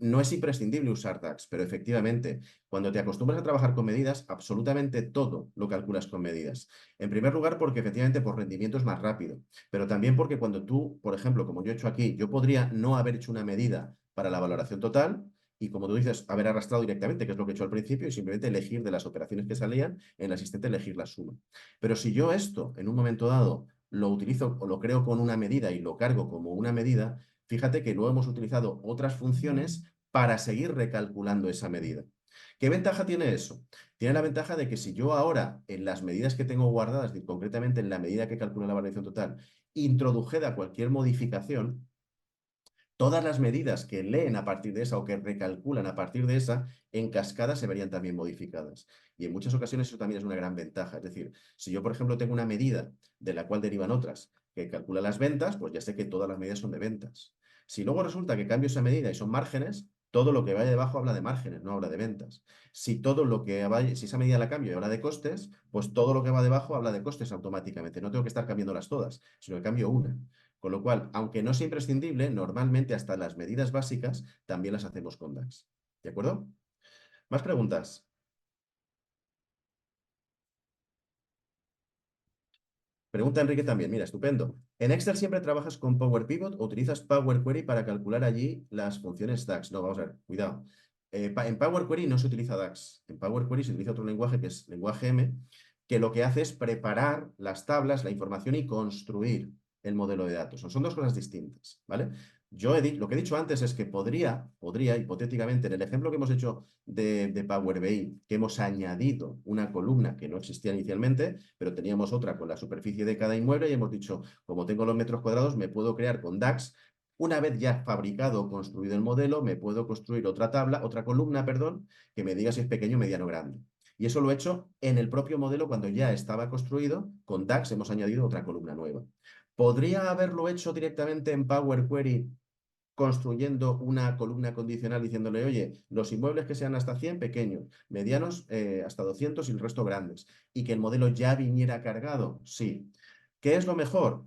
no es imprescindible usar DAX, pero efectivamente, cuando te acostumbras a trabajar con medidas, absolutamente todo lo calculas con medidas. En primer lugar, porque efectivamente por rendimiento es más rápido, pero también porque cuando tú, por ejemplo, como yo he hecho aquí, yo podría no haber hecho una medida para la valoración total y, como tú dices, haber arrastrado directamente, que es lo que he hecho al principio, y simplemente elegir de las operaciones que salían, en el asistente elegir la suma. Pero si yo esto, en un momento dado, lo utilizo o lo creo con una medida y lo cargo como una medida, fíjate que luego hemos utilizado otras funciones para seguir recalculando esa medida. ¿Qué ventaja tiene eso? Tiene la ventaja de que si yo ahora, en las medidas que tengo guardadas, concretamente en la medida que calcula la variación total, introdujera cualquier modificación, todas las medidas que leen a partir de esa o que recalculan a partir de esa, en cascada se verían también modificadas. Y en muchas ocasiones eso también es una gran ventaja. Es decir, si yo, por ejemplo, tengo una medida de la cual derivan otras que calcula las ventas, pues ya sé que todas las medidas son de ventas. Si luego resulta que cambio esa medida y son márgenes, todo lo que vaya debajo habla de márgenes, no habla de ventas. Si todo lo que vaya, si esa medida la cambio y habla de costes, pues todo lo que va debajo habla de costes automáticamente. No tengo que estar cambiándolas todas, sino que cambio una. Con lo cual, aunque no sea imprescindible, normalmente hasta las medidas básicas también las hacemos con DAX. ¿De acuerdo? ¿Más preguntas? Pregunta Enrique también. Mira, estupendo. ¿En Excel siempre trabajas con Power Pivot o utilizas Power Query para calcular allí las funciones DAX? No, vamos a ver, cuidado. En Power Query no se utiliza DAX. En Power Query se utiliza otro lenguaje que es lenguaje M, que lo que hace es preparar las tablas, la información y construir el modelo de datos. Son dos cosas distintas, ¿vale? Lo que he dicho antes es que podría hipotéticamente, en el ejemplo que hemos hecho de Power BI, que hemos añadido una columna que no existía inicialmente, pero teníamos otra con la superficie de cada inmueble y hemos dicho, como tengo los metros cuadrados, me puedo crear con DAX. Una vez ya fabricado o construido el modelo, me puedo construir otra tabla, otra columna, perdón, que me diga si es pequeño, mediano o grande. Y eso lo he hecho en el propio modelo cuando ya estaba construido. Con DAX hemos añadido otra columna nueva. ¿Podría haberlo hecho directamente en Power Query construyendo una columna condicional diciéndole, oye, los inmuebles que sean hasta 100, pequeños, medianos hasta 200 y el resto grandes, y que el modelo ya viniera cargado? Sí. ¿Qué es lo mejor?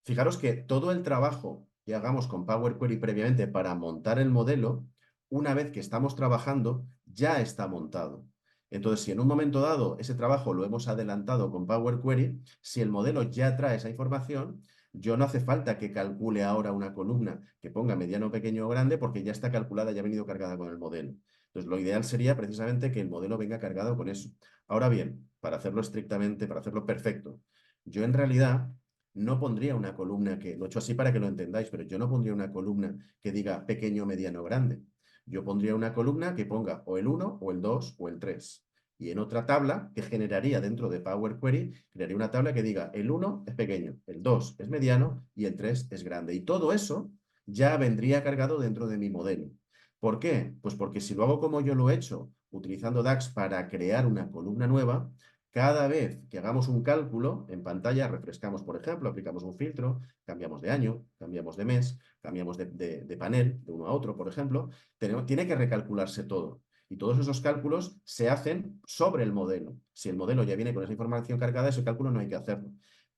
Fijaros que todo el trabajo que hagamos con Power Query previamente para montar el modelo, una vez que estamos trabajando, ya está montado. Entonces, si en un momento dado ese trabajo lo hemos adelantado con Power Query, si el modelo ya trae esa información, yo no hace falta que calcule ahora una columna que ponga mediano, pequeño o grande porque ya está calculada, ya ha venido cargada con el modelo. Entonces, lo ideal sería precisamente que el modelo venga cargado con eso. Ahora bien, para hacerlo estrictamente, para hacerlo perfecto, yo en realidad no pondría una columna que, lo he hecho así para que lo entendáis, pero yo no pondría una columna que diga pequeño, mediano, grande. Yo pondría una columna que ponga o el 1, o el 2, o el 3. Y en otra tabla que generaría dentro de Power Query, crearía una tabla que diga el 1 es pequeño, el 2 es mediano y el 3 es grande. Y todo eso ya vendría cargado dentro de mi modelo. ¿Por qué? Pues porque si lo hago como yo lo he hecho, utilizando DAX para crear una columna nueva, cada vez que hagamos un cálculo en pantalla, refrescamos, por ejemplo, aplicamos un filtro, cambiamos de año, cambiamos de mes, cambiamos de panel de uno a otro, por ejemplo, tiene que recalcularse todo. Y todos esos cálculos se hacen sobre el modelo. Si el modelo ya viene con esa información cargada, ese cálculo no hay que hacerlo.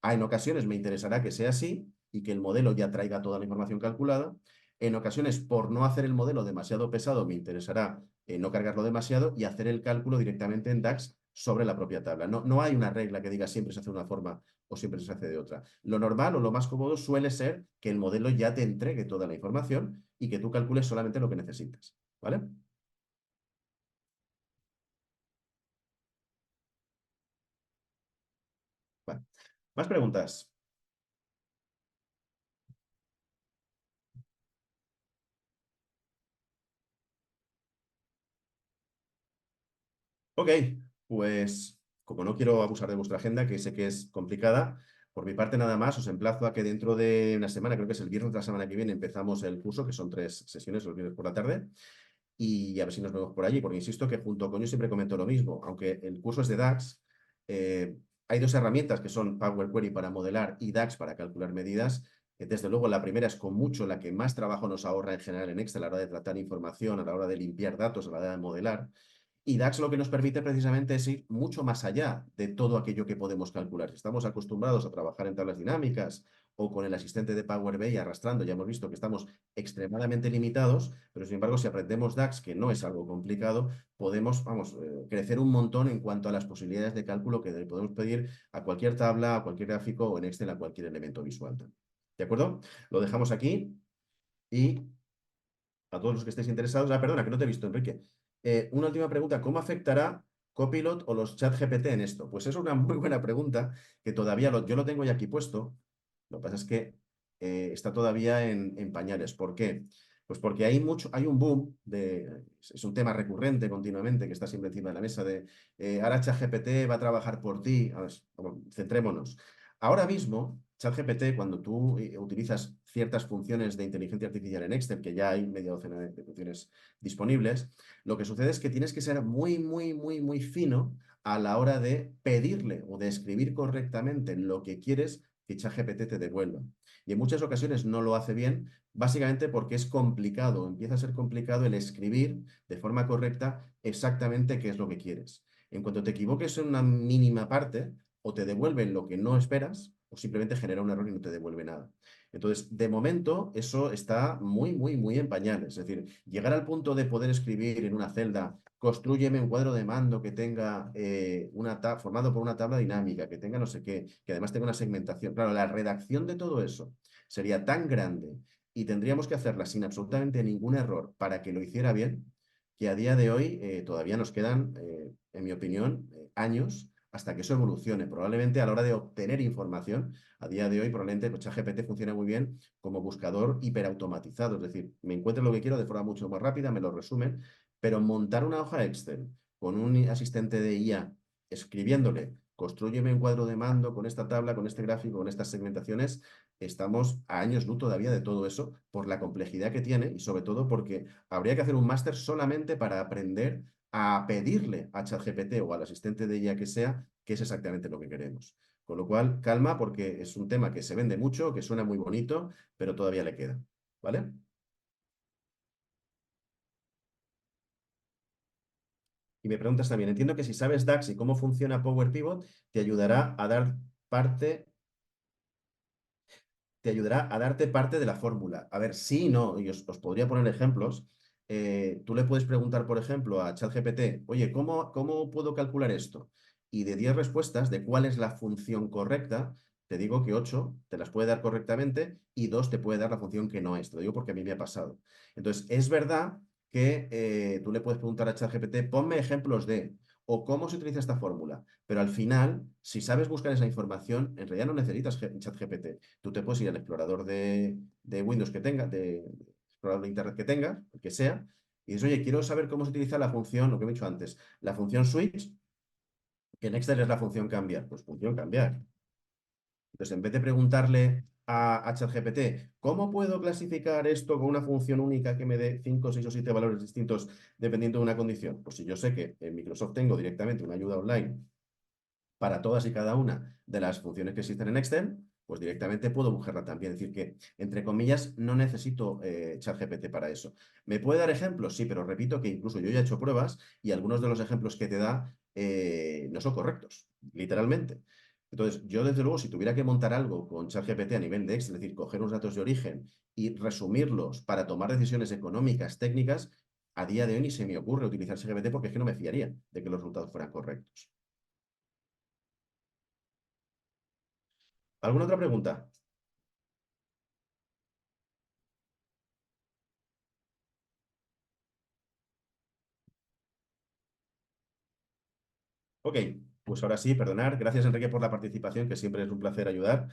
En ocasiones me interesará que sea así y que el modelo ya traiga toda la información calculada. En ocasiones, por no hacer el modelo demasiado pesado, me interesará no cargarlo demasiado y hacer el cálculo directamente en DAX sobre la propia tabla. No hay una regla que diga siempre se hace de una forma o siempre se hace de otra. Lo normal o lo más cómodo suele ser que el modelo ya te entregue toda la información y que tú calcules solamente lo que necesitas. ¿Vale? Vale. Más preguntas. Ok, pues como no quiero abusar de vuestra agenda, que sé que es complicada, por mi parte nada más, os emplazo a que dentro de una semana, creo que es el viernes de la semana que viene, empezamos el curso, que son 3 sesiones los viernes por la tarde, y a ver si nos vemos por allí, porque insisto que junto con yo siempre comento lo mismo, aunque el curso es de DAX, hay dos herramientas que son Power Query para modelar y DAX para calcular medidas. Desde luego, la primera es con mucho la que más trabajo nos ahorra en general en Excel a la hora de tratar información, a la hora de limpiar datos, a la hora de modelar. Y DAX lo que nos permite precisamente es ir mucho más allá de todo aquello que podemos calcular. Si estamos acostumbrados a trabajar en tablas dinámicas o con el asistente de Power BI arrastrando, ya hemos visto que estamos extremadamente limitados, pero sin embargo, si aprendemos DAX, que no es algo complicado, podemos, vamos, crecer un montón en cuanto a las posibilidades de cálculo que le podemos pedir a cualquier tabla, a cualquier gráfico o en Excel a cualquier elemento visual. ¿De acuerdo? Lo dejamos aquí y a todos los que estéis interesados. Ah, perdona, que no te he visto, Enrique. Una última pregunta. ¿Cómo afectará Copilot o los chat GPT en esto? Pues es una muy buena pregunta que todavía yo lo tengo ya aquí puesto. Lo que pasa es que está todavía en pañales. ¿Por qué? Pues porque hay un boom es un tema recurrente continuamente que está siempre encima de la mesa de ahora ChatGPT va a trabajar por ti. A ver, centrémonos. Ahora mismo, ChatGPT, cuando tú utilizas ciertas funciones de inteligencia artificial en Excel, que ya hay media docena de funciones disponibles, lo que sucede es que tienes que ser muy, muy, muy, muy fino a la hora de pedirle o de escribir correctamente lo que quieres que ChatGPT te devuelva. Y en muchas ocasiones no lo hace bien, básicamente porque es complicado, empieza a ser complicado el escribir de forma correcta exactamente qué es lo que quieres. En cuanto te equivoques en una mínima parte, o te devuelven lo que no esperas, o simplemente genera un error y no te devuelve nada. Entonces, de momento, eso está muy, muy, muy en pañales. Es decir, llegar al punto de poder escribir en una celda, construyeme un cuadro de mando que tenga formado por una tabla dinámica, que tenga no sé qué, que además tenga una segmentación. Claro, la redacción de todo eso sería tan grande y tendríamos que hacerla sin absolutamente ningún error para que lo hiciera bien, que a día de hoy todavía nos quedan, en mi opinión, años hasta que eso evolucione. Probablemente a la hora de obtener información, a día de hoy probablemente pues, ChatGPT funciona muy bien como buscador hiperautomatizado, es decir, me encuentro lo que quiero de forma mucho más rápida, me lo resumen, pero montar una hoja Excel con un asistente de IA escribiéndole, construyeme un cuadro de mando con esta tabla, con este gráfico, con estas segmentaciones, estamos a años luz todavía de todo eso por la complejidad que tiene y sobre todo porque habría que hacer un máster solamente para aprender a pedirle a ChatGPT o al asistente de IA que sea qué es exactamente lo que queremos. Con lo cual, calma porque es un tema que se vende mucho, que suena muy bonito, pero todavía le queda. ¿Vale? Y me preguntas también, entiendo que si sabes DAX y cómo funciona Power Pivot, te ayudará a dar parte, te ayudará a darte parte de la fórmula. A ver, sí y no, y os podría poner ejemplos. Tú le puedes preguntar, por ejemplo, a ChatGPT, oye, ¿cómo puedo calcular esto? Y de 10 respuestas de cuál es la función correcta, te digo que 8 te las puede dar correctamente y 2 te puede dar la función que no es. Te lo digo porque a mí me ha pasado. Entonces, es verdad que tú le puedes preguntar a ChatGPT, ponme ejemplos de, o cómo se utiliza esta fórmula. Pero al final, si sabes buscar esa información, en realidad no necesitas ChatGPT. Tú te puedes ir al explorador de Windows que tengas, de explorador de Internet que tengas, el que sea, y dices, oye, quiero saber cómo se utiliza la función, lo que he dicho antes, la función switch, que en Excel es la función cambiar. Pues función cambiar. Entonces, en vez de preguntarle a ChatGPT, ¿cómo puedo clasificar esto con una función única que me dé 5, 6 o 7 valores distintos dependiendo de una condición? Pues si yo sé que en Microsoft tengo directamente una ayuda online para todas y cada una de las funciones que existen en Excel, pues directamente puedo buscarla también. Es decir, que, entre comillas, no necesito ChatGPT para eso. ¿Me puede dar ejemplos? Sí, pero repito que incluso yo ya he hecho pruebas y algunos de los ejemplos que te da no son correctos, literalmente. Entonces, yo desde luego, si tuviera que montar algo con ChatGPT a nivel de Excel, es decir, coger unos datos de origen y resumirlos para tomar decisiones económicas, técnicas, a día de hoy ni se me ocurre utilizar ChatGPT porque es que no me fiaría de que los resultados fueran correctos. ¿Alguna otra pregunta? Ok, pues ahora sí, perdonar. Gracias, Enrique, por la participación, que siempre es un placer ayudar.